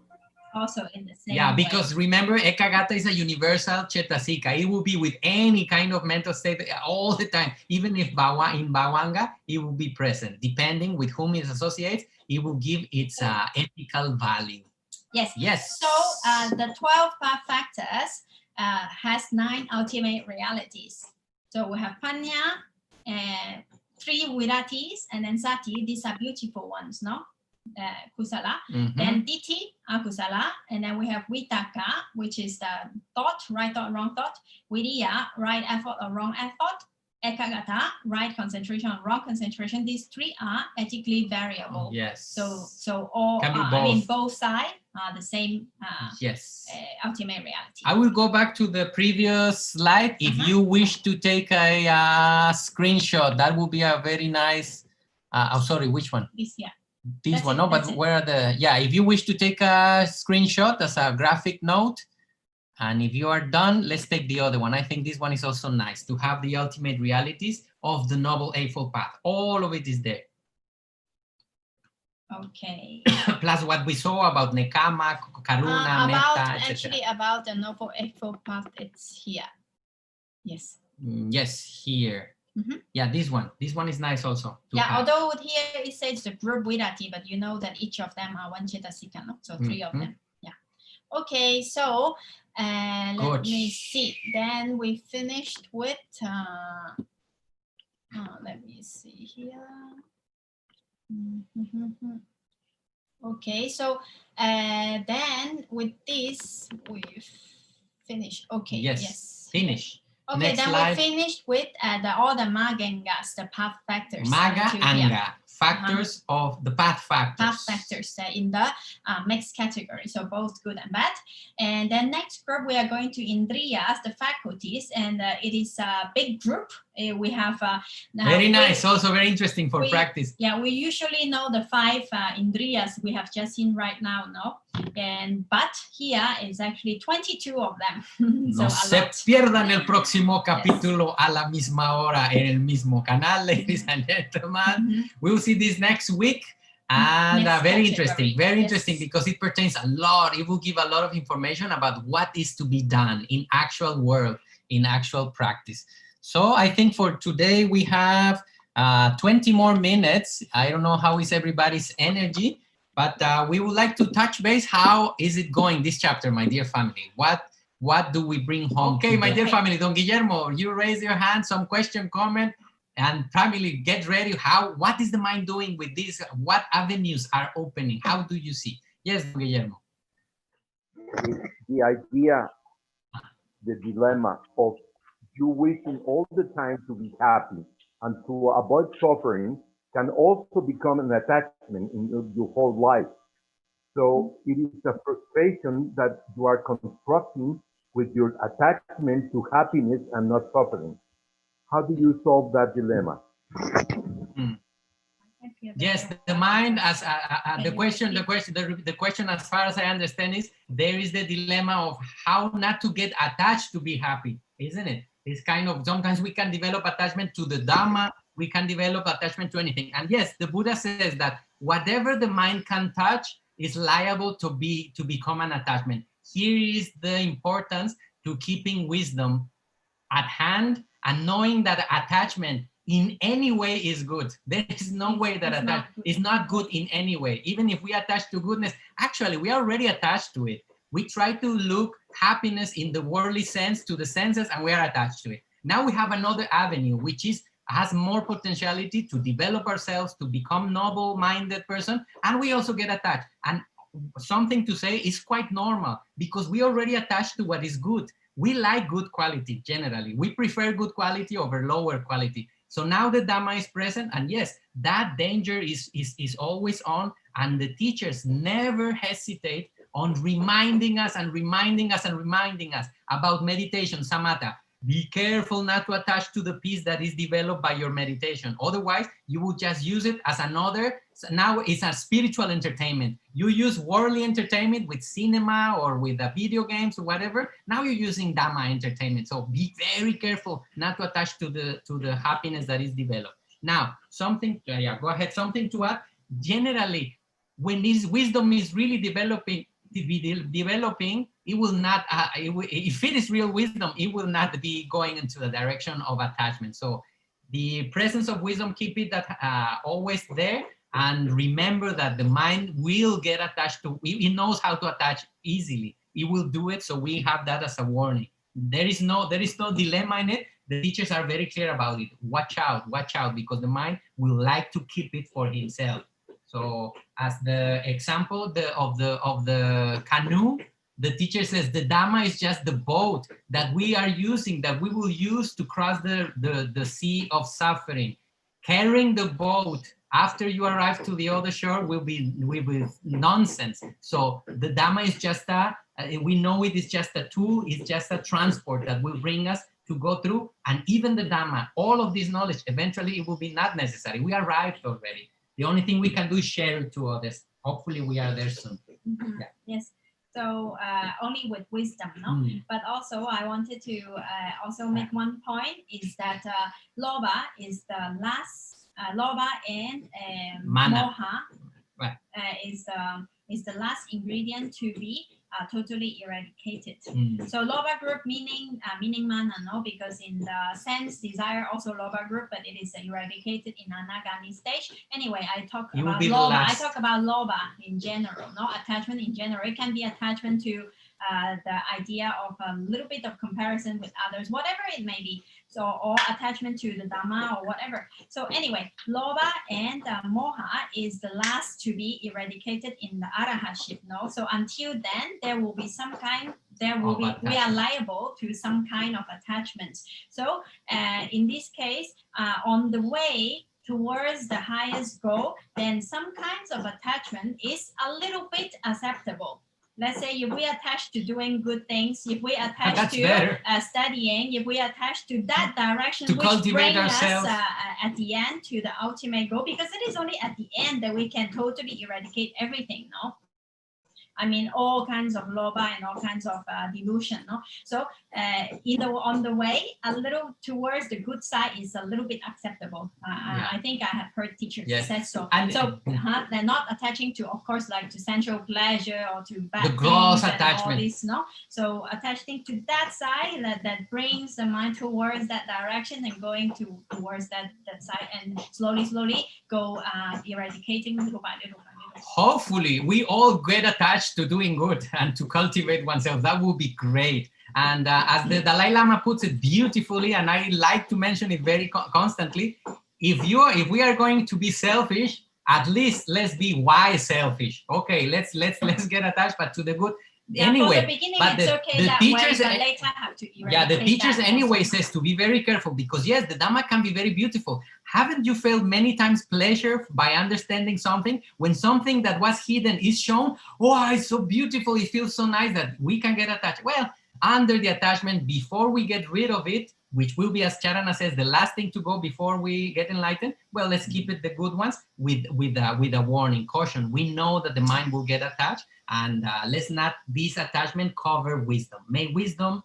Also in the same Yeah, way. because remember, Ekagata is a universal cetasika. It will be with any kind of mental state all the time. Even if in Bhikkhu, it will be present. Depending with whom it associates, it will give its ethical value. Yes. Yes. So the 12 path factors has 9 ultimate realities. So we have Panya, 3 viratis, and then Sati. These are beautiful ones, no? Kusala. Then Ditthi, akusala. And then we have Vitakka, which is the thought, right thought, wrong thought. Viriya, right effort or wrong effort. Ekagata, right concentration or wrong concentration. These 3 are ethically variable. Yes. So all Can be I mean both. both sides are the same Yes. ultimate reality. I will go back to the previous slide. If you wish to take a screenshot, that would be a very nice. Oh, sorry, which one? This year. This That's one, it, no, but that's it. where are the, yeah, if you wish to take a screenshot as a graphic note, and if you are done, let's take the other one. I think this one is also nice to have the ultimate realities of the Noble Eightfold Path. All of it is there. Okay. Plus what we saw about Nekama, Karuna, Metta, etc. Actually about the Noble Eightfold Path, it's here. Yes. Yes, here. Yeah, this one. This one is nice also. Yeah, although here it says the group virati, but you know that each of them are one cetasika, no? So 3 of them. Yeah. Okay, so let me see. Then we finished with let me see here. Okay, so then with this we've finished. Okay, yes. Finish. Okay, Next then slide. we finished with all the Maggaṅgas, the path factors. Maggaṅga, factors of the path factors. Path factors in the mixed category, so both good and bad. And then next group, we are going to Indriyas, the faculties, and it is a big group. We have very nice, also very interesting for practice. Yeah, we usually know the 5 Indriyas we have just seen right now, no? But here is actually 22 of them. No se pierdan el próximo capítulo a la misma hora en el mismo canal, ladies and gentlemen. We'll see this next week. And very interesting, very yes. interesting, because it pertains a lot. It will give a lot of information about what is to be done in actual world, in actual practice. So I think for today we have 20 more minutes. I don't know how is everybody's energy, but we would like to touch base. How is it going, this chapter, my dear family? What do we bring home? Okay, my dear family, Don Guillermo, you raise your hand, some question, comment, and family, get ready. What is the mind doing with this? What avenues are opening? How do you see? Yes, Don Guillermo. The idea, the dilemma of you wishing all the time to be happy and to avoid suffering can also become an attachment in your whole life. So it is a frustration that you are constructing with your attachment to happiness and not suffering. How do you solve that dilemma? Yes, the mind, as the question, as far as I understand, is there is the dilemma of how not to get attached to be happy, isn't it? It's kind of, sometimes we can develop attachment to the Dhamma, we can develop attachment to anything. And yes, the Buddha says that whatever the mind can touch is liable to become an attachment. Here is the importance to keeping wisdom at hand and knowing that attachment in any way is good. There is no way that attachment is not good in any way. Even if we attach to goodness, actually we are already attached to it. We try to look happiness in the worldly sense, to the senses, and we are attached to it. Now we have another avenue, which has more potentiality to develop ourselves, to become noble-minded person, and we also get attached. And something to say is quite normal, because we already attached to what is good. We like good quality generally. We prefer good quality over lower quality. So now the Dhamma is present, and yes, that danger is always on, and the teachers never hesitate on reminding us and reminding us and reminding us about meditation, samatha. Be careful not to attach to the peace that is developed by your meditation. Otherwise, you will just use it as another, now it's a spiritual entertainment. You use worldly entertainment with cinema or with video games or whatever. Now you're using Dhamma entertainment. So be very careful not to attach to the happiness that is developed. Now, something, go ahead, something to add. Generally, when this wisdom is really developing, it will not, if it is real wisdom, it will not be going into the direction of attachment. So the presence of wisdom, keep it always there, and remember that the mind will get attached to, it knows how to attach easily. It will do it, so we have that as a warning. There is no dilemma in it. The teachers are very clear about it. Watch out, because the mind will like to keep it for himself. So as the example of the canoe, the teacher says the Dhamma is just the boat that we are using, that we will use to cross the sea of suffering. Carrying the boat after you arrive to the other shore will be nonsense. So the Dhamma is just we know it is just a tool, it's just a transport that will bring us to go through. And even the Dhamma, all of this knowledge, eventually it will be not necessary. We arrived already. The only thing we can do is share it to others. Hopefully we are there soon. Mm-hmm. Yeah. Yes. So only with wisdom, no? But also I wanted to also make one point, is that loba is the last, loba and moha is the last ingredient to be totally eradicated. So loba group meaning mana, no? Because in the sense desire also loba group, but it is eradicated in anagami stage. Anyway, I talk about loba. I talk about loba in general, no? Attachment in general. It can be attachment to the idea of a little bit of comparison with others, whatever it may be. So, or attachment to the Dhamma or whatever. So anyway, loba and moha is the last to be eradicated in the arahatship, no? So until then, there will be some kind, we are liable to some kind of attachments. So in this case, on the way towards the highest goal, then some kinds of attachment is a little bit acceptable. Let's say if we attach to doing good things, if we attach to studying, if we attach to that direction, which brings us at the end to the ultimate goal, because it is only at the end that we can totally eradicate everything, no? I mean, all kinds of loba and all kinds of delusion. No? So on the way, a little towards the good side is a little bit acceptable. I think I have heard teachers say so. And so they're not attaching to, of course, like to sensual pleasure or to bad the gross things attachment. And all this, no? So attaching to that side that brings the mind towards that direction and going towards that side, and slowly go eradicating little by little. Hopefully, we all get attached to doing good and to cultivate oneself. That would be great. And as the Dalai Lama puts it beautifully, and I like to mention it very constantly, if we are going to be selfish, at least let's be wise selfish. Okay, let's get attached, but to the good. Yeah, anyway, for the beginning, but it's okay that teachers, way, but later have to the teachers anyway says to be very careful, because yes, the Dhamma can be very beautiful. Haven't you felt many times pleasure by understanding something? When something that was hidden is shown, oh, it's so beautiful, it feels so nice that we can get attached. Well, under the attachment, before we get rid of it, which will be, as Charana says, the last thing to go before we get enlightened, well, let's keep it the good ones with a warning, caution. We know that the mind will get attached, and let's not this attachment cover wisdom. May wisdom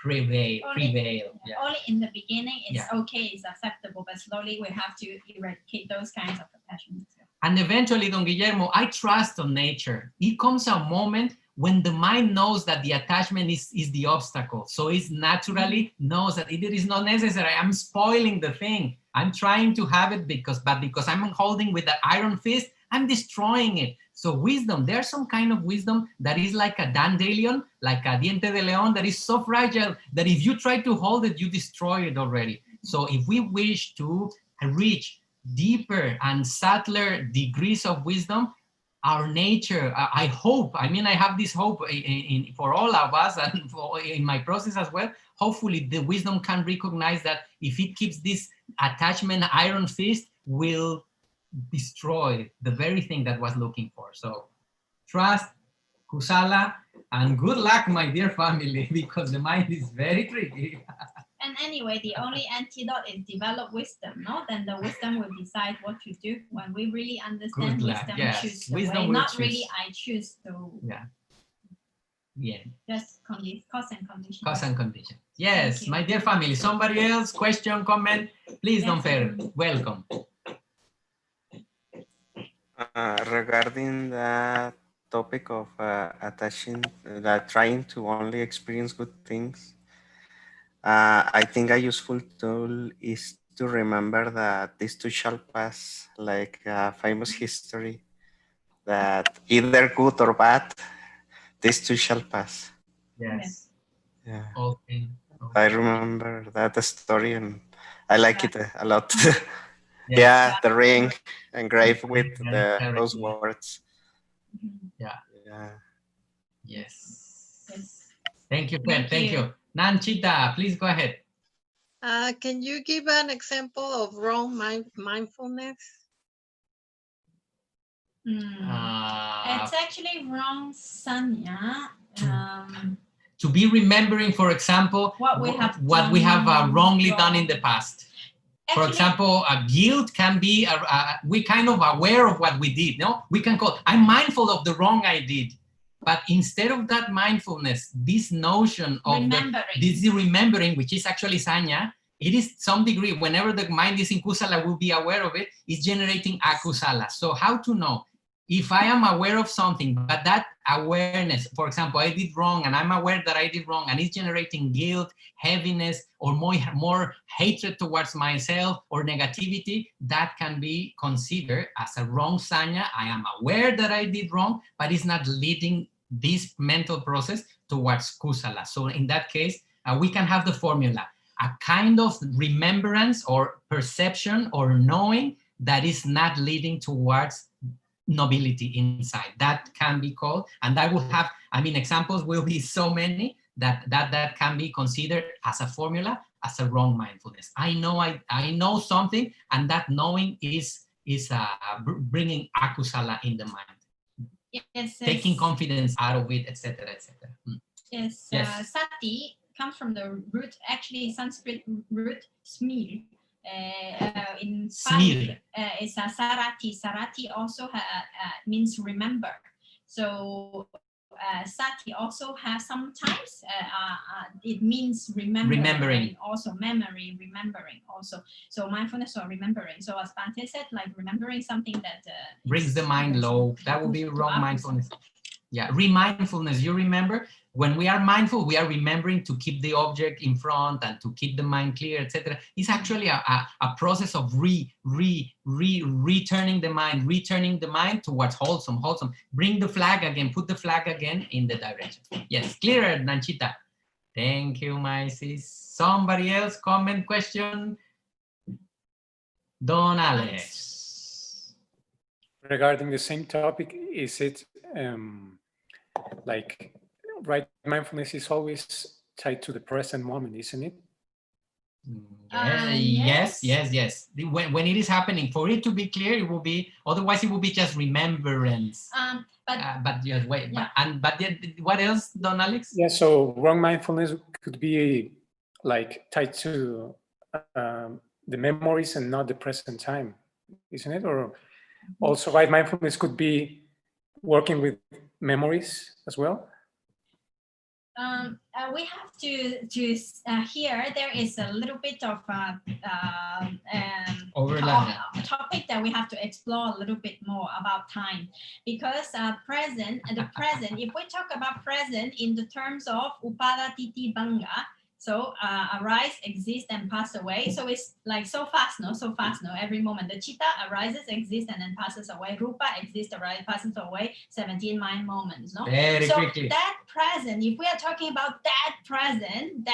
prevail. Yeah. Only in the beginning, it's okay, it's acceptable, but slowly we have to eradicate those kinds of attachments. And eventually, Don Guillermo, I trust on nature. It comes a moment when the mind knows that the attachment is the obstacle. So it naturally knows that it is not necessary. I'm spoiling the thing. I'm trying to have it because I'm holding with the iron fist, I'm destroying it. So wisdom, there's some kind of wisdom that is like a dandelion, like a diente de león, that is so fragile that if you try to hold it, you destroy it already. So if we wish to reach deeper and subtler degrees of wisdom, our nature, I hope, I have this hope for all of us and in my process as well. Hopefully the wisdom can recognize that if it keeps this attachment iron fist, will destroy the very thing that was looking for. So trust, kusala, and good luck, my dear family, because the mind is very tricky. And anyway, the only antidote is develop wisdom, no? Then the wisdom will decide what to do. When we really understand wisdom, choose the way. Not really I choose to. Yeah. Just cause and condition. Cause and condition. Yes, my dear family. Somebody else, question, comment? Please don't fail. Welcome. Regarding the topic of attaching, trying to only experience good things, I think a useful tool is to remember that this too shall pass, like a famous history that either good or bad, this too shall pass. Yes. Yeah. Okay. I remember that story and I like it a lot. Yeah, the ring engraved with those words. Yeah. Yes. Thank you, Fred. Thank you. Nanchita, please go ahead. Can you give an example of wrong mindfulness? It's actually wrong sanya. To be remembering, for example, what we have wrongly done in the past. For example, guilt can be, we kind of aware of what we did, no? We can call, I'm mindful of the wrong I did. But instead of that mindfulness, this notion of this remembering, which is actually sanya, it is some degree, whenever the mind is in kusala, we'll be aware of it, is generating akusala. So how to know? If I am aware of something, but that awareness, for example, I did wrong and I'm aware that I did wrong and it's generating guilt, heaviness, or more hatred towards myself or negativity, that can be considered as a wrong sanya. I am aware that I did wrong, but it's not leading this mental process towards kusala. So in that case, we can have the formula, a kind of remembrance or perception or knowing that is not leading towards nobility inside. That can be called, and that will have, examples will be so many that can be considered as a formula, as a wrong mindfulness. I know something, and that knowing is bringing akusala in the mind. Yes. Taking confidence out of it, etc., etc. Yes. Sati comes from the root, actually Sanskrit root smir. In Pali, it's a sarati. Sarati also means remember. So sati also has sometimes, it means remembering. Also memory, remembering also. So mindfulness or remembering. So as Bhante said, like remembering something that brings the mind low. That would be wrong mindfulness. Yeah, remindfulness. You remember when we are mindful, we are remembering to keep the object in front and to keep the mind clear, etc. It's actually a process of returning the mind towards wholesome. Bring the flag again, put the flag again in the direction. Yes, clearer, Nanchita. Thank you, my sis. Somebody else, comment, question? Don Alex. Regarding the same topic, is it like right mindfulness is always tied to the present moment, isn't it? Yes. Yes. When it is happening, for it to be clear, it will be, otherwise it will be just remembrance. But just wait. Yeah. But what else, Don Alex? Yeah, so wrong mindfulness could be like tied to the memories and not the present time, isn't it? Or also right mindfulness could be working with memories as well. We have to here there is a little bit of topic that we have to explore a little bit more about time, because present, if we talk about present in the terms of upada titi banga, so arise, exist, and pass away. So it's like so fast, every moment. The chitta arises, exists, and then passes away. Rupa exists, arises, passes away. 17 mind moments, no? Very quickly. That present, if we are talking about that present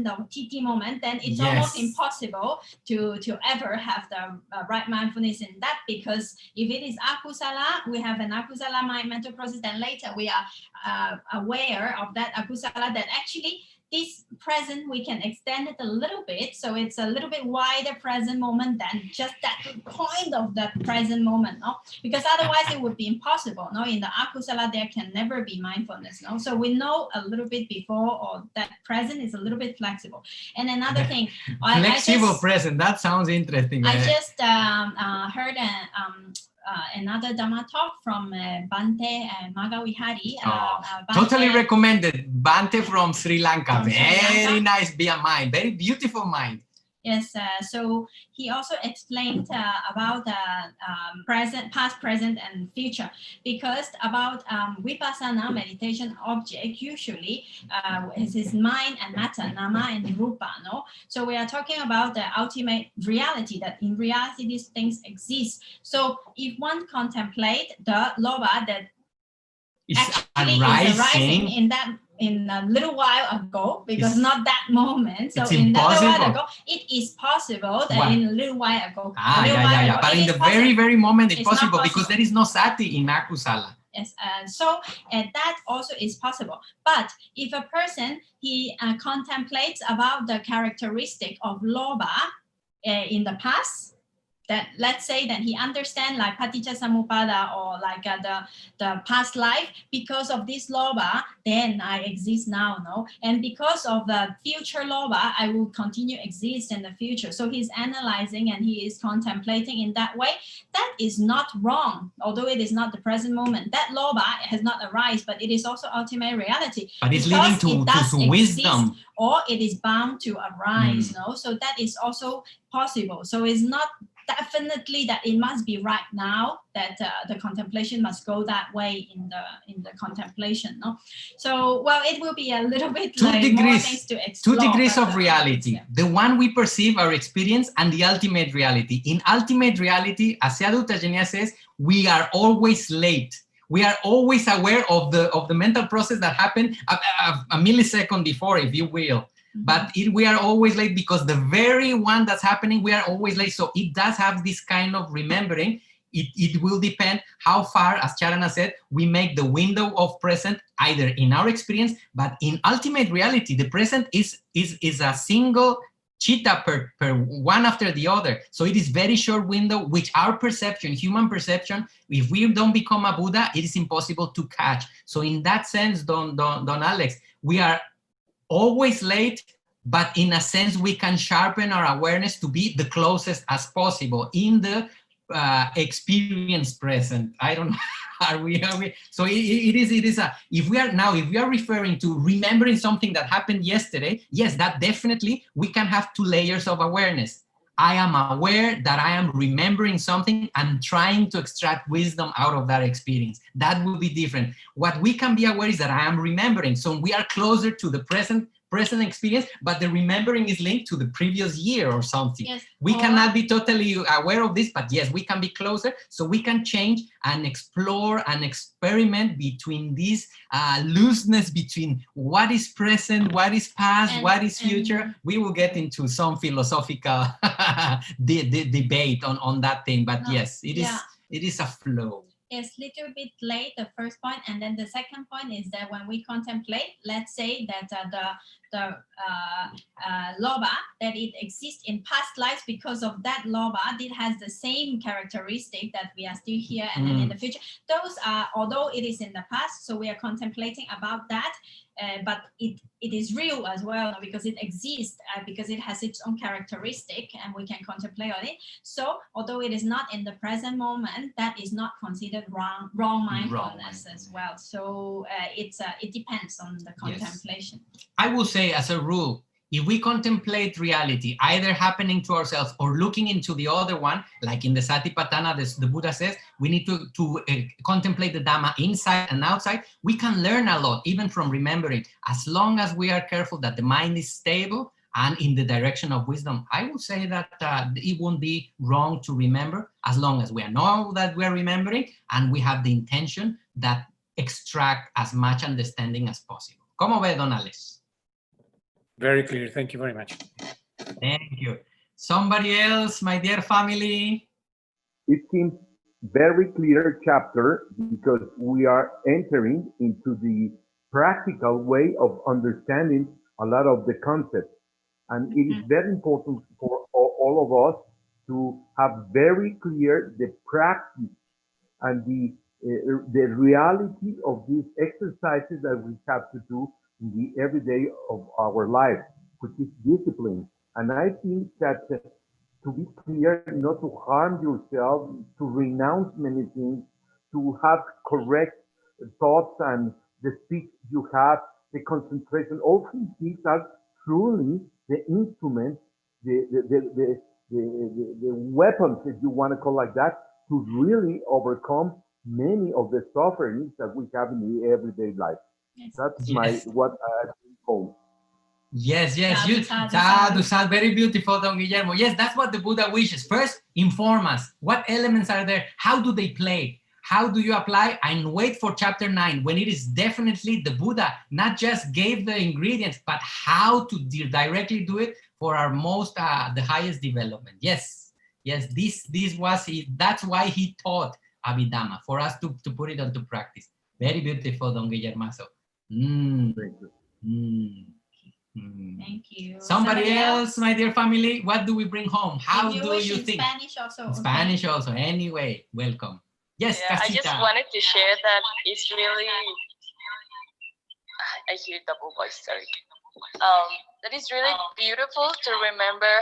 of titi moment, then it's almost impossible to ever have the right mindfulness in that, because if it is akusala, we have an akusala mind mental process, then later we are aware of that akusala, that actually this present, we can extend it a little bit. So it's a little bit wider present moment than just that point of the present moment, no? Because otherwise it would be impossible, no? In the akusala, there can never be mindfulness, no? So we know a little bit before, or that present is a little bit flexible. And another thing, flexible present, that sounds interesting. I just heard another Dhamma talk from Bhante Maggaṅga. Totally recommended. Bhante from Sri Lanka. Very nice mind. Very beautiful mind. Yes, so he also explained about present, past, present, and future, because about vipassana meditation object usually is his mind and matter, nama and rupa, no? So we are talking about the ultimate reality, that in reality these things exist. So if one contemplate the lobha that actually is arising in a little while ago, because not that moment. So in that little while ago, it is possible that in a little while ago. But in the very, very moment, it's possible because there is no sati in akusala. Yes, so that also is possible. But if a person, he contemplates about the characteristic of lobha in the past, that let's say that he understands like paticca samuppada, or like the past life, because of this lobha, then I exist now, no? And because of the future lobha, I will continue exist in the future. So he's analyzing and he is contemplating in that way. That is not wrong, although it is not the present moment. That lobha has not arisen, but it is also ultimate reality. But it's leading to wisdom. Or it is bound to arise, no? So that is also possible. So it's not definitely that it must be right now, that the contemplation must go that way in the contemplation, no? So, well, it will be a little bit more things to explore. 2 degrees of reality. The one we perceive, our experience, and the ultimate reality. In ultimate reality, as Sayadaw U Tejaniya says, we are always late. We are always aware of the mental process that happened a millisecond before, if you will. But we are always late because the very one that's happening, we are always late. So it does have this kind of remembering. It will depend how far, as Charana said, we make the window of present, either in our experience, but in ultimate reality, the present is a single chitta per one after the other. So it is very short window, which our perception, human perception, if we don't become a Buddha, it is impossible to catch. So in that sense, Don Alex, we are always late, but in a sense we can sharpen our awareness to be the closest as possible in the experience present. I don't know. Are we? So it is a, if we are referring to remembering something that happened yesterday, yes, that definitely we can have 2 layers of awareness. I am aware that I am remembering something and trying to extract wisdom out of that experience. That will be different. What we can be aware is that I am remembering. So we are closer to the present experience, but the remembering is linked to the previous year or something. Yes. We cannot be totally aware of this, but yes, we can be closer. So we can change and explore and experiment between this looseness between what is present, what is past, what is future. We will get into some philosophical debate on that thing, but yes, it is a flow. It's a little bit late, the first point, and then the second point is that when we contemplate, let's say that the loba, that it exists in past lives because of that loba, it has the same characteristic that we are still here and then in the future. Those are, although it is in the past, so we are contemplating about that, but it is real as well because it exists, because it has its own characteristic and we can contemplate on it. So although it is not in the present moment, that is not considered wrong mindfulness as well. So it depends on the contemplation. Yes. I will say as a rule, if we contemplate reality either happening to ourselves or looking into the other one, like in the Satipatthana, the Buddha says, we need to contemplate the Dhamma inside and outside. We can learn a lot, even from remembering, as long as we are careful that the mind is stable and in the direction of wisdom. I will say that it won't be wrong to remember as long as we know that we're remembering and we have the intention that extract as much understanding as possible. ¿Cómo ve, don Alex? Very clear. Thank you very much. Thank you. Somebody else, my dear family? It seems very clear chapter because we are entering into the practical way of understanding a lot of the concepts. And it is very important for all of us to have very clear the practice and the reality of these exercises that we have to do in the everyday of our life, which is discipline. And I think that to be clear, not to harm yourself, to renounce many things, to have correct thoughts and the speech you have, the concentration, all these are truly the instruments, the weapons, if you want to call like that, to really overcome many of the sufferings that we have in the everyday life. Yes. That's what I think home. Yes, sadhu, very beautiful, Don Guillermo. Yes, that's what the Buddha wishes. First, inform us. What elements are there? How do they play? How do you apply? And wait for chapter 9, when it is definitely the Buddha not just gave the ingredients, but how to directly do it for our most, the highest development. Yes, that's why he taught Abhidhamma, for us to put it into practice. Very beautiful, Don Guillermo. Thank you. Somebody else, my dear family, what do we bring home? How do you think? Spanish also. In Spanish also. Anyway, welcome. Yes, yeah, I just wanted to share that it's really, I hear double voice, sorry. That is really beautiful to remember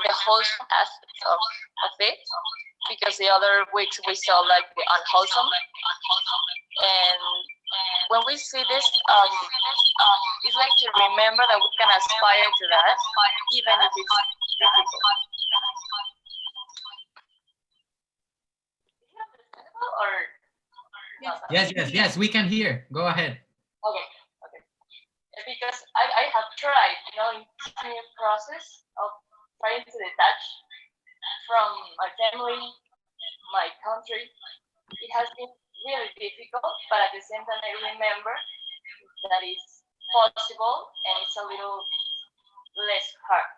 the wholesome aspects of it, because the other weeks we saw like the unwholesome. And when we see this, it's like to remember that we can aspire to that, even if it's difficult. Or yes, we can hear. Go ahead. Okay. Because I have tried, in this new process of trying to detach from my family, my country. It has been really difficult, but at the same time, I remember that it's possible and it's a little less hard.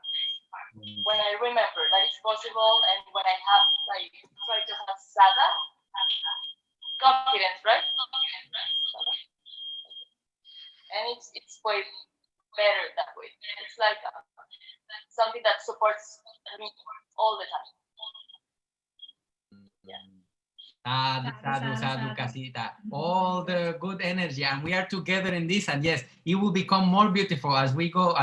When I remember that it's possible, and when I have try to have saga, confidence, right? And it's way better that way. It's like something that supports me all the time. Yeah. Sadhu, sadhu, sadhu, Casita. All the good energy, and we are together in this. And yes, it will become more beautiful as we go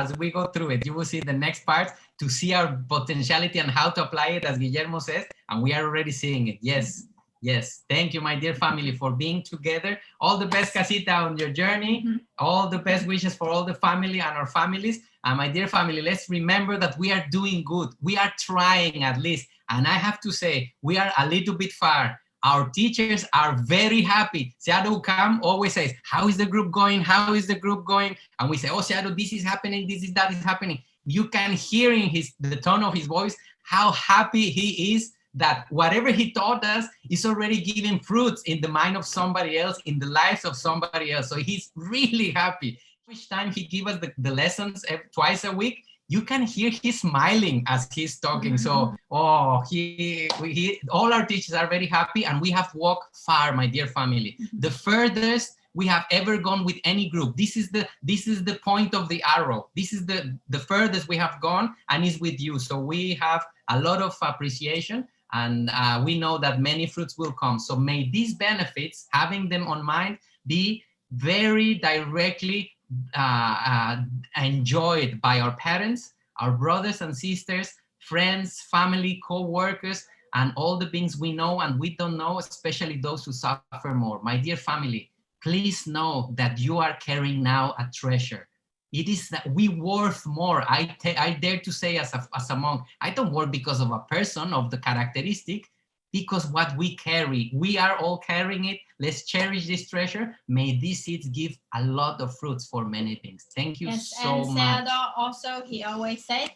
through it. You will see the next part to see our potentiality and how to apply it, as Guillermo says, and we are already seeing it. Yes, yes. Thank you, my dear family, for being together. All the best, Casita, on your journey. All the best wishes for all the family and our families. And my dear family, let's remember that we are doing good. We are trying at least. And I have to say, we are a little bit far. Our teachers are very happy. Seattle Cam always says, how is the group going? How is the group going? And we say, oh, Seattle, this is happening. This is that is happening. You can hear in the tone of his voice how happy he is that whatever he taught us is already giving fruits in the mind of somebody else, in the lives of somebody else. So he's really happy. Each time he gives us the lessons twice a week, you can hear he smiling as he's talking. So, all our teachers are very happy, and we have walked far, my dear family. The furthest we have ever gone with any group. This is the point of the arrow. This is the furthest we have gone, and is with you. So we have a lot of appreciation, and we know that many fruits will come. So may these benefits, having them on mind, be very directly enjoyed by our parents, our brothers and sisters, friends, family, co-workers, and all the beings we know and we don't know, especially those who suffer more. My dear family, please know that you are carrying now a treasure. It is that we worth more. I dare to say as a monk, I don't work because of a person, of the characteristic, because what we carry, we are all carrying it. Let's cherish this treasure. May these seeds give a lot of fruits for many things. Thank you so much. And also, he always said,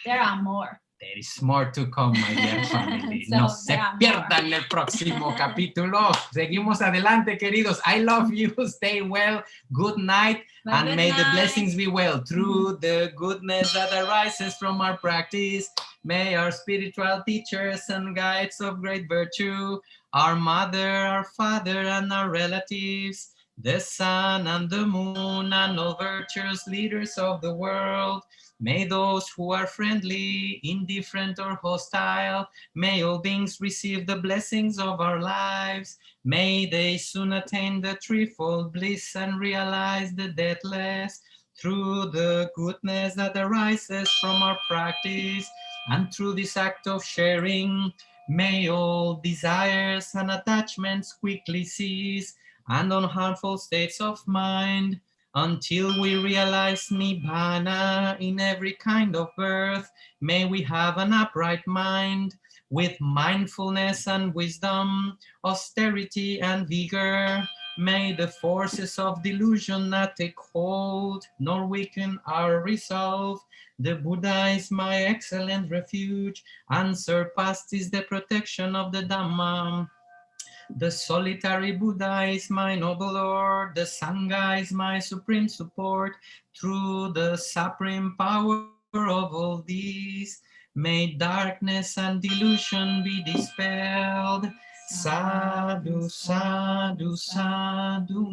there are more. There is more to come, my dear family. So no se pierdan el próximo capítulo. Seguimos adelante, queridos. I love you. Stay well. Good night. And may the blessings be well. Through the goodness that arises from our practice, may our spiritual teachers and guides of great virtue, our mother, our father, and our relatives, the sun and the moon, and all virtuous leaders of the world, may those who are friendly, indifferent, or hostile, may all beings receive the blessings of our lives. May they soon attain the threefold bliss and realize the deathless. Through the goodness that arises from our practice, and through this act of sharing, may all desires and attachments quickly cease, and unharmful states of mind, until we realize Nibbana in every kind of birth. May we have an upright mind, with mindfulness and wisdom, austerity and vigor. May the forces of delusion not take hold, nor weaken our resolve. The Buddha is my excellent refuge, and surpassed is the protection of the Dhamma. The solitary Buddha is my noble Lord, the Sangha is my supreme support. Through the supreme power of all these, may darkness and delusion be dispelled. Sadhu, sadhu, sadhu.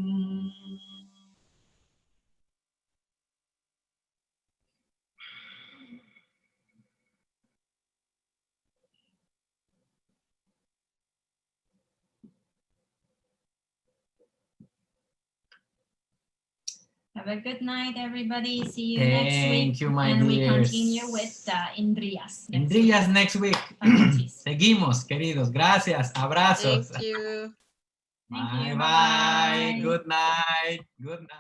Have a good night, everybody. See you next week. Thank you, my and dears. We continue with Indriyas. Indriyas next week. Seguimos, queridos. Gracias. Abrazos. Thank you. Thank you. Bye. Good night. Good night.